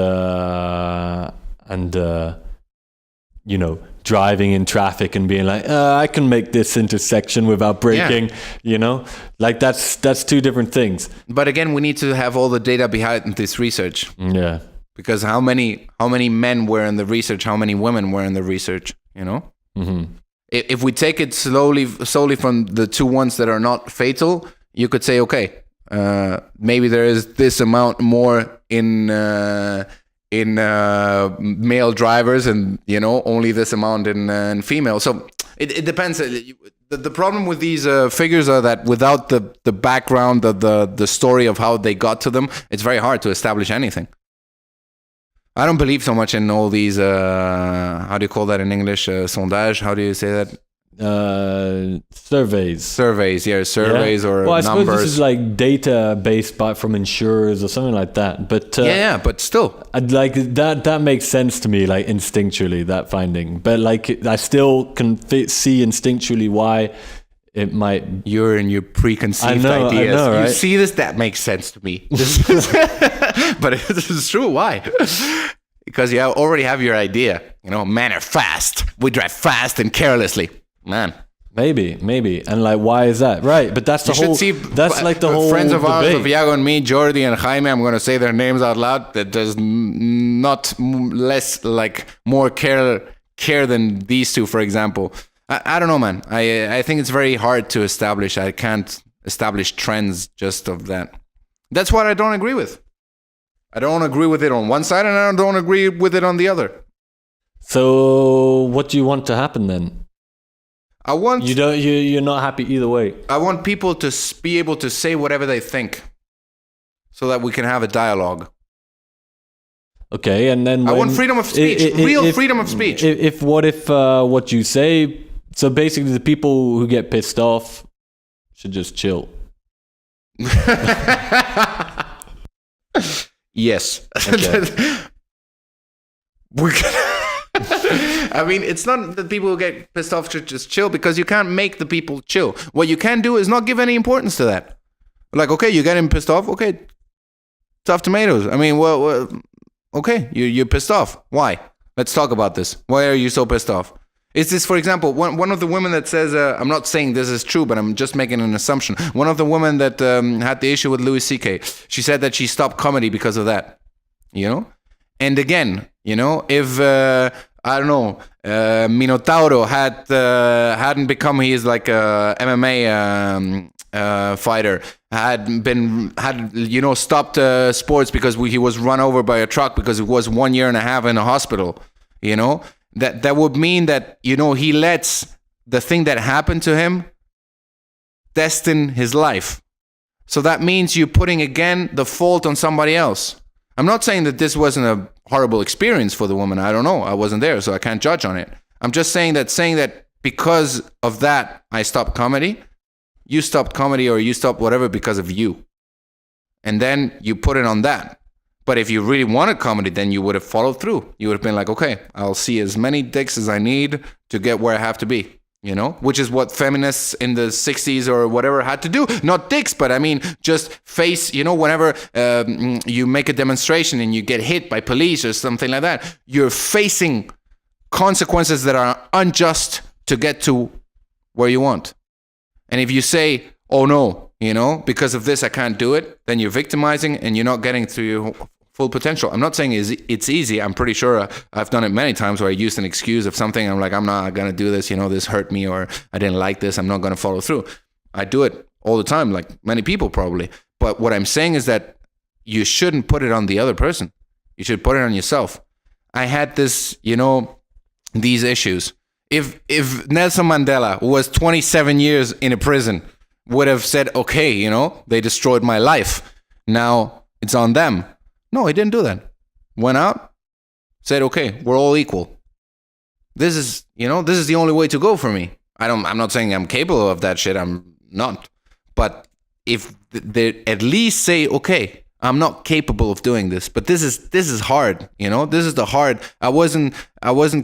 you know, driving in traffic and being like, I can make this intersection without braking, you know, like that's two different things. But again, we need to have all the data behind this research. Yeah. Because how many men were in the research? How many women were in the research? You know, if we take it solely from the two ones that are not fatal, you could say, okay, maybe there is this amount more in in male drivers, and only this amount in female. So it depends. The problem with these figures are that without the background, the story of how they got to them, it's very hard to establish anything. I don't believe so much in all these, how do you call that in English? Sondage, how do you say that? Surveys or well, I numbers. suppose this is like data based from insurers or something like that, but but still I'd like that makes sense to me, like instinctually, that finding, but like I still can see instinctually why it might. You're in your preconceived ideas. I know, right? You see this? That makes sense to me. But this is true. Why? Because you already have your idea. Men are fast. We drive fast and carelessly. Man, maybe, and like, why is that? Right, but that's the whole. That's like the whole friends of ours, debate. of Iago and me, Jordi and Jaime. I'm going to say their names out loud. That there's not less, like, more care than these two, for example. I don't know, man. I think it's very hard to establish. I can't establish trends just of that. That's what I don't agree with. I don't agree with it on one side, and I don't agree with it on the other. So, what do you want to happen then? I want you're not happy either way. I want people to be able to say whatever they think, so that we can have a dialogue. Okay, and then I want freedom of speech, real freedom of speech. If what you say? So basically, the people who get pissed off should just chill. Yes. Okay. I mean, it's not that people who get pissed off should just chill, because you can't make the people chill. What you can do is not give any importance to that. Like, okay, you get him pissed off. Okay, tough tomatoes. I mean, well okay, you're pissed off. Why? Let's talk about this. Why are you so pissed off? Is this, for example, one of the women that says, I'm not saying this is true, but I'm just making an assumption. One of the women that had the issue with Louis C.K., she said that she stopped comedy because of that. And again, if I don't know, Minotauro hadn't become, he is like a MMA fighter, had stopped sports because he was run over by a truck because he was 1.5 years in a hospital, that would mean that, he lets the thing that happened to him destine his life. So that means you're putting again the fault on somebody else. I'm not saying that this wasn't a horrible experience for the woman. I don't know. I wasn't there, so I can't judge on it. I'm just saying that because of that, I stopped comedy. You stopped comedy, or you stopped whatever because of you. And then you put it on that. But if you really wanted comedy, then you would have followed through. You would have been like, okay, I'll see as many dicks as I need to get where I have to be. Which is what feminists in the 60s or whatever had to do. Not dicks, but I mean, just face, whenever you make a demonstration and you get hit by police or something like that, you're facing consequences that are unjust to get to where you want. And if you say, oh no, because of this I can't do it, then you're victimizing and you're not getting to your full potential. I'm not saying it's easy. I'm pretty sure I've done it many times where I used an excuse of something. I'm like, I'm not going to do this. This hurt me, or I didn't like this. I'm not going to follow through. I do it all the time, like many people probably. But what I'm saying is that you shouldn't put it on the other person. You should put it on yourself. I had this, these issues. If Nelson Mandela, who was 27 years in a prison, would have said, okay, they destroyed my life, now it's on them. No, he didn't do that. Went out, said, okay, we're all equal. This is the only way to go for me. I'm not saying I'm capable of that shit. I'm not. But if they at least say, okay, I'm not capable of doing this, but this is hard. This is the hard. I wasn't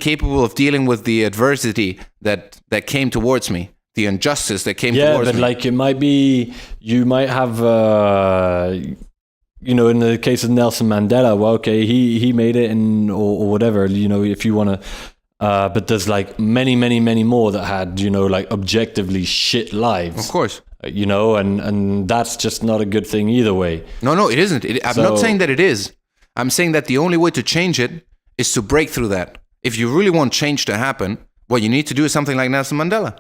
capable of dealing with the adversity that came towards me, the injustice that came towards me. Yeah, but like it might be, you might have. In the case of Nelson Mandela, well, okay, he made it, or whatever, if you want to, but there's like many more that had, like objectively shit lives. Of course. And that's just not a good thing either way. No, it isn't. I'm not saying that it is. I'm saying that the only way to change it is to break through that. If you really want change to happen, what you need to do is something like Nelson Mandela.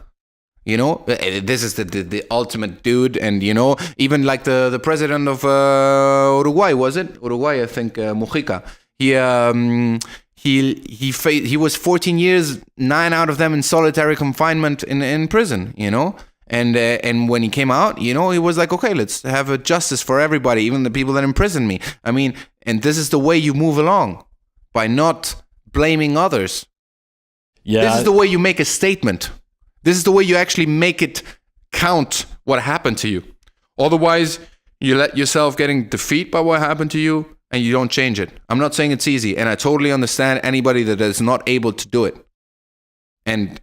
This is the ultimate dude, and even like the president of Uruguay, was it? Uruguay, I think, Mujica. He was 14 years, 9 out of them in solitary confinement in prison, And when he came out, he was like, okay, let's have a justice for everybody, even the people that imprisoned me. I mean, and this is the way you move along, by not blaming others. Yeah. This is the way you make a statement. This is the way you actually make it count what happened to you. Otherwise, you let yourself getting defeated by what happened to you and you don't change it. I'm not saying it's easy, and I totally understand anybody that is not able to do it. And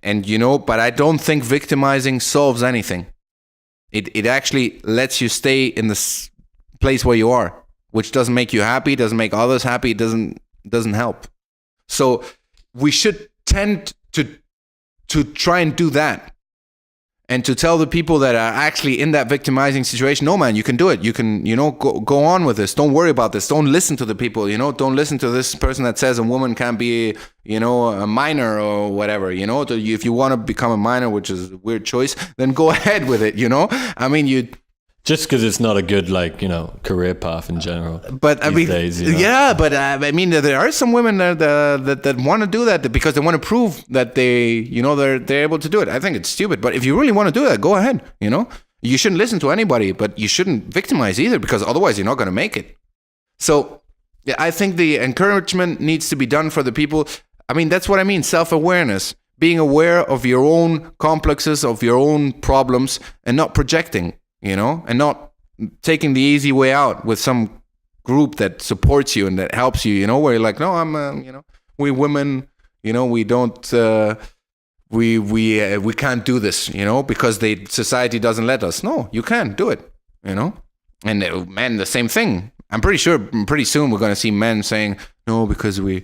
but I don't think victimizing solves anything. It actually lets you stay in this place where you are, which doesn't make you happy, doesn't make others happy, it doesn't help. So we should tend to try and do that, and to tell the people that are actually in that victimizing situation, no, man, you can do it. You can, go on with this. Don't worry about this. Don't listen to the people, don't listen to this person that says a woman can't be, a minor or whatever, If you want to become a minor, which is a weird choice, then go ahead with it, I mean, just because it's not a good, career path in general. But I mean, days, yeah, but I mean, there are some women that want to do that because they want to prove that they're able to do it. I think it's stupid, but if you really want to do that, go ahead. You shouldn't listen to anybody, but you shouldn't victimize either, because otherwise you're not going to make it. So yeah, I think the encouragement needs to be done for the people. I mean, that's what I mean, self-awareness. Being aware of your own complexes, of your own problems, and not projecting. And not taking the easy way out with some group that supports you and that helps you, where you're like, no, I'm, we women, we don't, we can't do this, because society doesn't let us. No, you can do it, And men, the same thing. I'm pretty sure pretty soon we're going to see men saying, no, because we're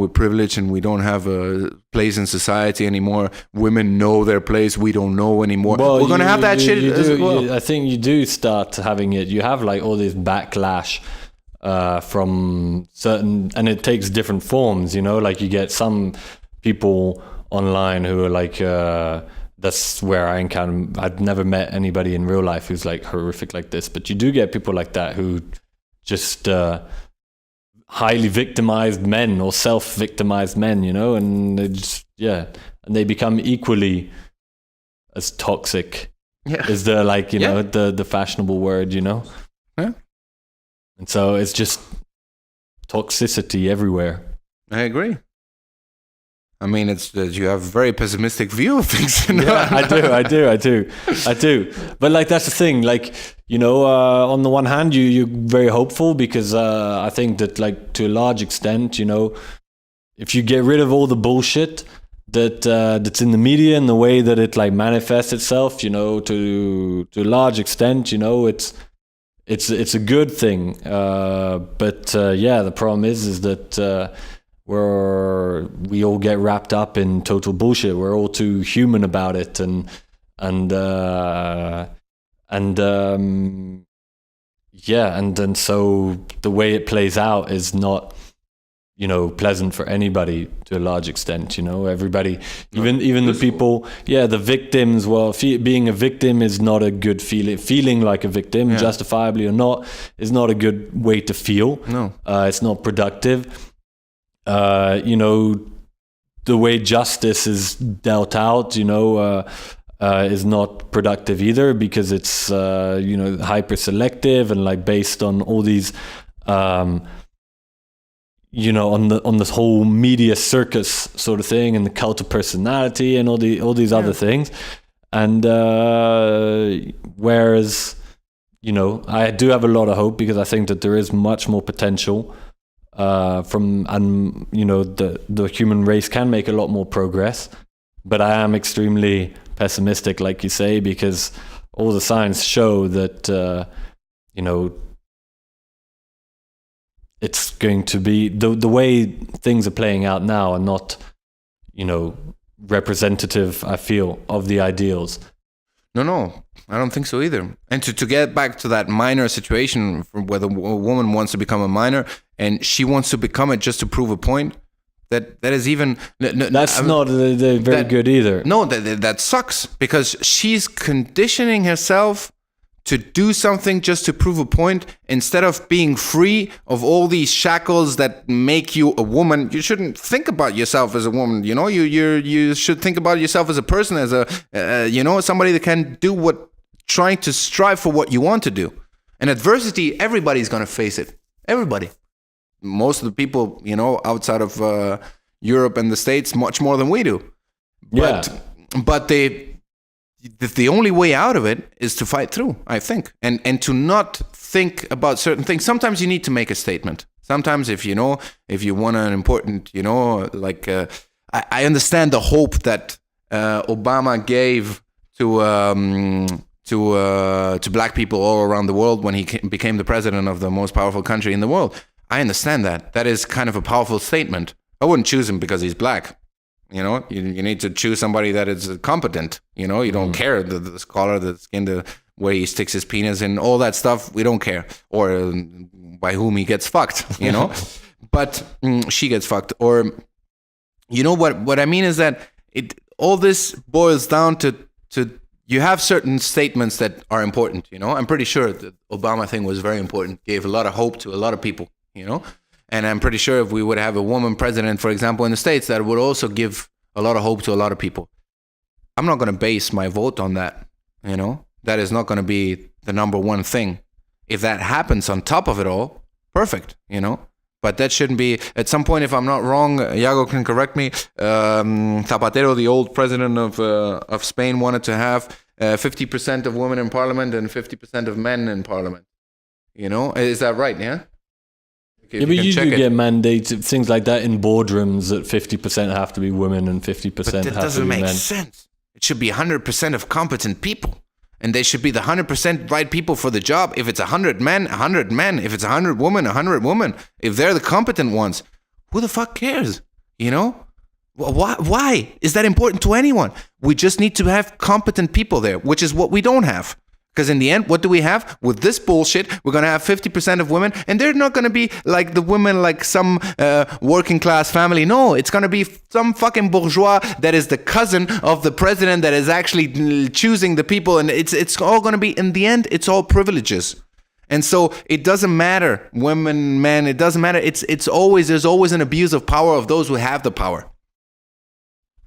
privileged and we don't have a place in society anymore. Women know their place. We don't know anymore. Well, we're going to have that shit as well. I think you do start having it. You have all this backlash from certain, and it takes different forms, you get some people online who are that's where I've never met anybody in real life who's horrific like this, but you do get people like that who just highly victimized men or self-victimized men, and they just, and they become equally as toxic. Yeah. Is the fashionable word, Yeah. And so it's just toxicity everywhere. I agree. I mean, it's you have a very pessimistic view of things. Yeah, I do. But that's the thing. On the one hand, you're very hopeful because I think that to a large extent, if you get rid of all the bullshit that's in the media and the way that it manifests itself, to a large extent, it's a good thing. But the problem is that. We all get wrapped up in total bullshit. We're all too human about it, and so the way it plays out is not, pleasant for anybody to a large extent. Everybody, even the people, the victims. Well, being a victim is not a good feeling. Feeling like a victim, justifiably or not, is not a good way to feel. No, it's not productive. The way justice is dealt out, is not productive either, because it's, hyper selective and based on all these, on this whole media circus sort of thing, and the cult of personality and all these other things. And whereas, I do have a lot of hope, because I think that there is much more potential. The human race can make a lot more progress, but I am extremely pessimistic, like you say, because all the signs show that it's going to be the way things are playing out now are not representative, I feel, of the ideals. No, I don't think so either. And to get back to that minor situation where the woman wants to become a minor and she wants to become it just to prove a point, that is even... That's not very good either. No, that sucks, because she's conditioning herself to do something just to prove a point, instead of being free of all these shackles that make you a woman. You shouldn't think about yourself as a woman. You know, you should think about yourself as a person, as a somebody that can do trying to strive for what you want to do. And adversity, everybody's gonna face it. Everybody. Most of the people, outside of Europe and the States, much more than we do. But the only way out of it is to fight through, I think, and to not think about certain things. Sometimes you need to make a statement. Sometimes if you want an important, I understand the hope that Obama gave to black people all around the world when he became the president of the most powerful country in the world. I understand that. That is kind of a powerful statement. I wouldn't choose him because he's black. You need to choose somebody that is competent. You don't care the color, the skin, the way he sticks his penis in, all that stuff. We don't care. Or by whom he gets fucked, But she gets fucked. Or, what I mean is that all this boils down to you have certain statements that are important, I'm pretty sure the Obama thing was very important, gave a lot of hope to a lot of people, And I'm pretty sure if we would have a woman president, for example, in the States, that would also give a lot of hope to a lot of people. I'm not going to base my vote on that, That is not going to be the number one thing. If that happens on top of it all, perfect, But that shouldn't be, at some point, if I'm not wrong, Iago can correct me, Zapatero, the old president of Spain, wanted to have 50% of women in parliament and 50% of men in parliament. Is that right, yeah? Yeah, but you do get mandates, things like that in boardrooms, that 50% have to be women and 50% have to be men. But that doesn't make sense. It should be 100% of competent people. And they should be the 100% right people for the job. If it's 100 men, 100 men. If it's 100 women, 100 women. If they're the competent ones, who the fuck cares? Why is that important to anyone? We just need to have competent people there, which is what we don't have. Because in the end, what do we have? With this bullshit, we're going to have 50% of women, and they're not going to be like the women like some working class family. No, it's going to be some fucking bourgeois that is the cousin of the president that is actually choosing the people, and it's all going to be, in the end, it's all privileges. And so it doesn't matter, women, men, it doesn't matter. There's always an abuse of power of those who have the power.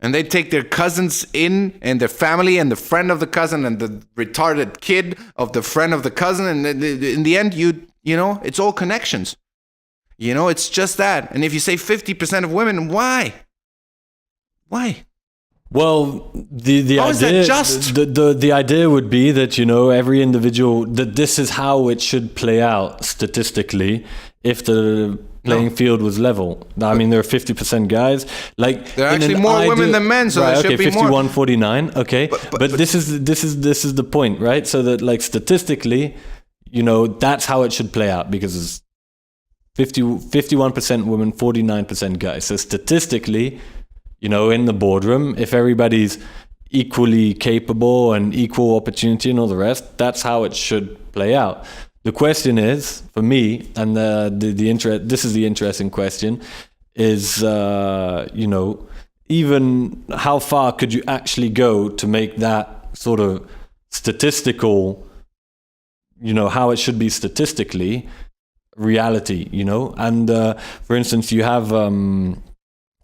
And they take their cousins in, and their family, and the friend of the cousin, and the retarded kid of the friend of the cousin. And in the end, it's all connections. It's just that. And if you say 50% of women, why? Why? Well, the How idea, is that just? The idea would be that, every individual, that this is how it should play out statistically if the playing field was level. I mean, there are 50% guys. Like, there are actually more women than men, so there should be 51, 49. Okay, but this is the point, right? So that, like, statistically, that's how it should play out, because it's 51% women, 49% guys. So statistically, in the boardroom, if everybody's equally capable and equal opportunity and all the rest, that's how it should play out. The question is, for me, and this is the interesting question, is, even how far could you actually go to make that sort of statistical, how it should be statistically, reality, And for instance, you have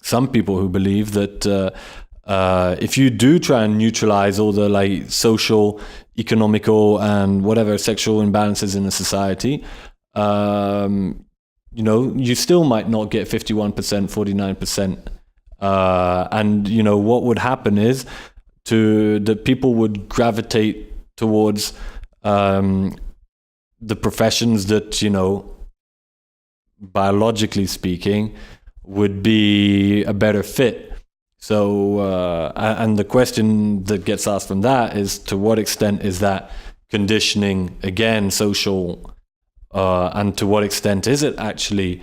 some people who believe that if you do try and neutralize all the social, economical, and whatever sexual imbalances in a society, you still might not get 51%, 49%. And what would happen is that people would gravitate towards the professions that, biologically speaking, would be a better fit. So, and the question that gets asked from that is, to what extent is that conditioning, again, social, and to what extent is it actually,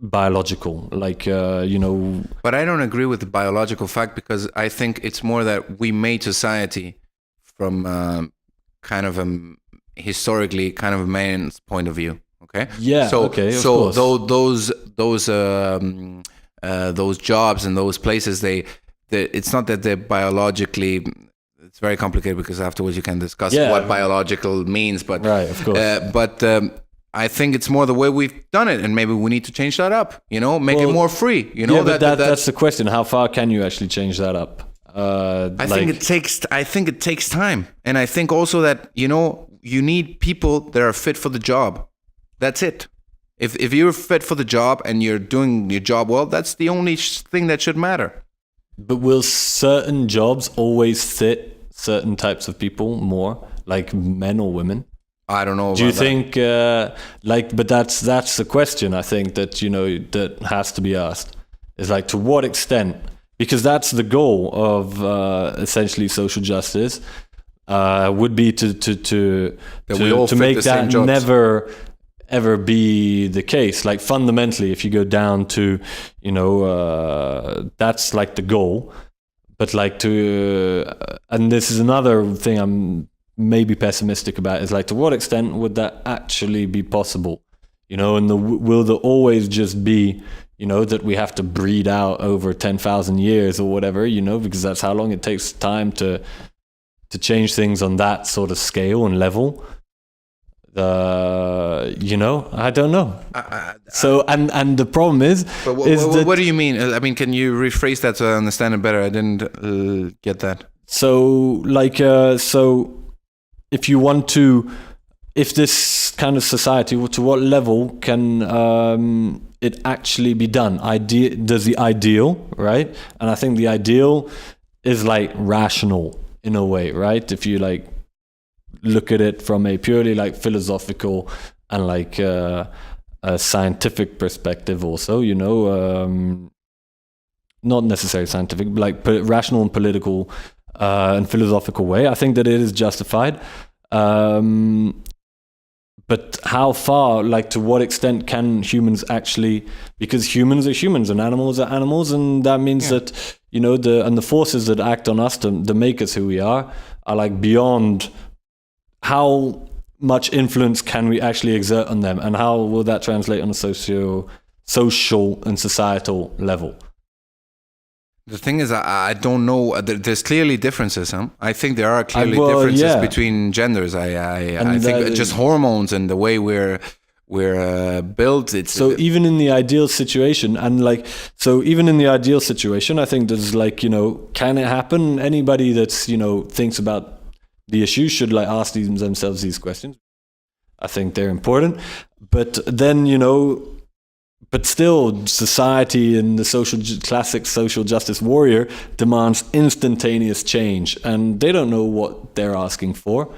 biological? But I don't agree with the biological fact, because I think it's more that we made society from historically kind of a man's point of view. Okay. Yeah. So, okay. So those jobs and those places, it's not that they're biologically it's very complicated because afterwards you can discuss Yeah. what biological means. But Right, of course. I think it's more the way we've done it, and maybe we need to change that up. Make it Well, more free. But that's the question. How far can you actually change that up? I think it takes time, and I think also that you need people that are fit for the job. That's it. If you're fit for the job and you're doing your job well, that's the only thing that should matter. But will certain jobs always fit certain types of people more, like men or women? I don't know. Do you think, but that's the question I think that, that has to be asked. Is like, to what extent? Because that's the goal of essentially social justice, would be to make that never ever be the case. Like fundamentally, if you go down to, that's like the goal. But like and this is another thing I'm maybe pessimistic about, is like, to what extent would that actually be possible? And will there always just be, that we have to breed out over 10,000 years or whatever, because that's how long it takes time to change things on that sort of scale and level. I don't know. So, and the problem is, what do you mean? I mean, can you rephrase that so I understand it better? I didn't get that. So, if this kind of society, to what level can it actually be done? Does the ideal, right? And I think the ideal is like rational in a way, right? If you like look at it from a purely like philosophical and like a scientific perspective also, not necessarily scientific, but like rational and political and philosophical way, I think that it is justified. But how far, like to what extent can humans actually, because humans are humans and animals are animals, and that means that, the forces that act on us to make us who we are like beyond. How much influence can we actually exert on them, and how will that translate on a social and societal level? The thing is, I don't know. There's clearly differences. I think there are clearly differences between genders. I think just hormones and the way we're built. Even in the ideal situation, I think there's like, can it happen? Anybody that's thinks about the issue should like ask themselves these questions. I think they're important, but then but still, society and the classic social justice warrior demands instantaneous change, and they don't know what they're asking for.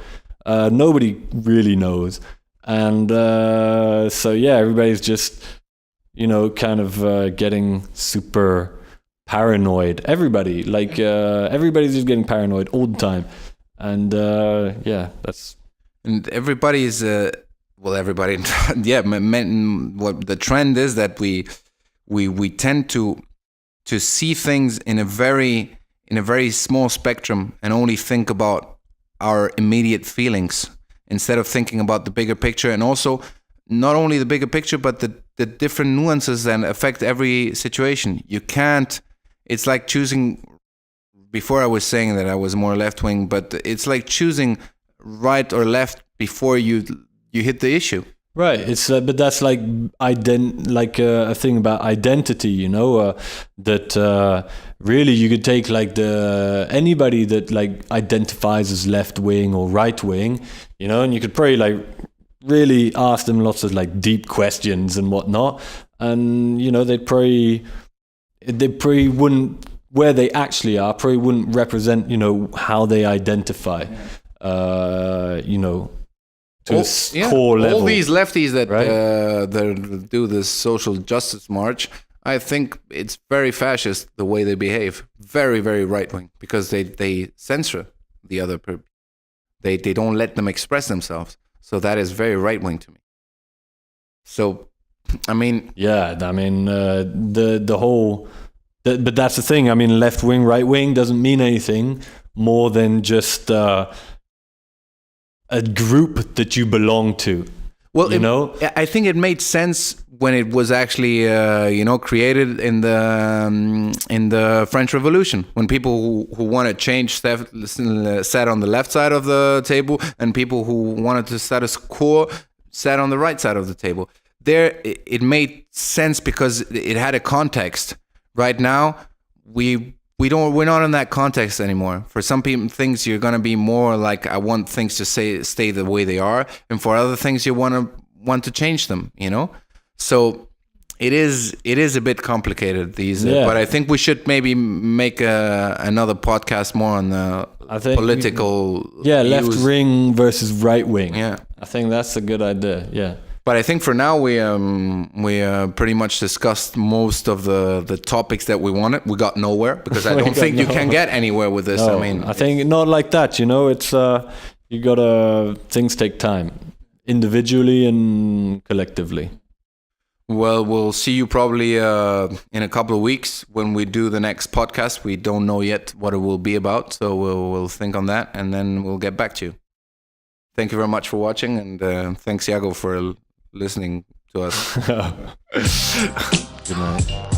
Nobody really knows, and everybody's just kind of getting super paranoid. Everybody's just getting paranoid all the time. And and everybody's everybody what the trend is that we tend to see things in a very small spectrum and only think about our immediate feelings instead of thinking about the bigger picture, and also not only the bigger picture but the different nuances that affect every situation. It's like choosing. Before I was saying that I was more left-wing, but it's like choosing right or left before you hit the issue. Right. It's but that's like a thing about identity, that really you could take like anybody that like identifies as left-wing or right-wing, and you could probably like really ask them lots of like deep questions and whatnot, and they probably wouldn't. Where they actually are probably wouldn't represent, how they identify, to core level. All these lefties that do this social justice march, I think it's very fascist the way they behave. Very, very right wing, because they censor the other people. They don't let them express themselves. So that is very right wing to me. So, I mean, the whole. But that's the thing. I mean, left wing, right wing doesn't mean anything more than just a group that you belong to. Well, you know? I think it made sense when it was actually, created in the French Revolution, when people who want to change sat on the left side of the table, and people who wanted to status quo sat on the right side of the table. There, it made sense because it had a context. Right now, we're not in that context anymore. For some people, things you're gonna be more like, I want things to stay the way they are, and for other things you want to change them. So it is a bit complicated but I think we should maybe make another podcast more on the political left wing versus right wing. Yeah, I think that's a good idea. Yeah. But I think for now we pretty much discussed most of the topics that we wanted. We got nowhere because I don't think you can get anywhere with this. No, I mean, I think not like that. It's you gotta, things take time, individually and collectively. Well, we'll see you probably in a couple of weeks when we do the next podcast. We don't know yet what it will be about, so we'll think on that and then we'll get back to you. Thank you very much for watching, and thanks, Iago, for listening to us. Good night.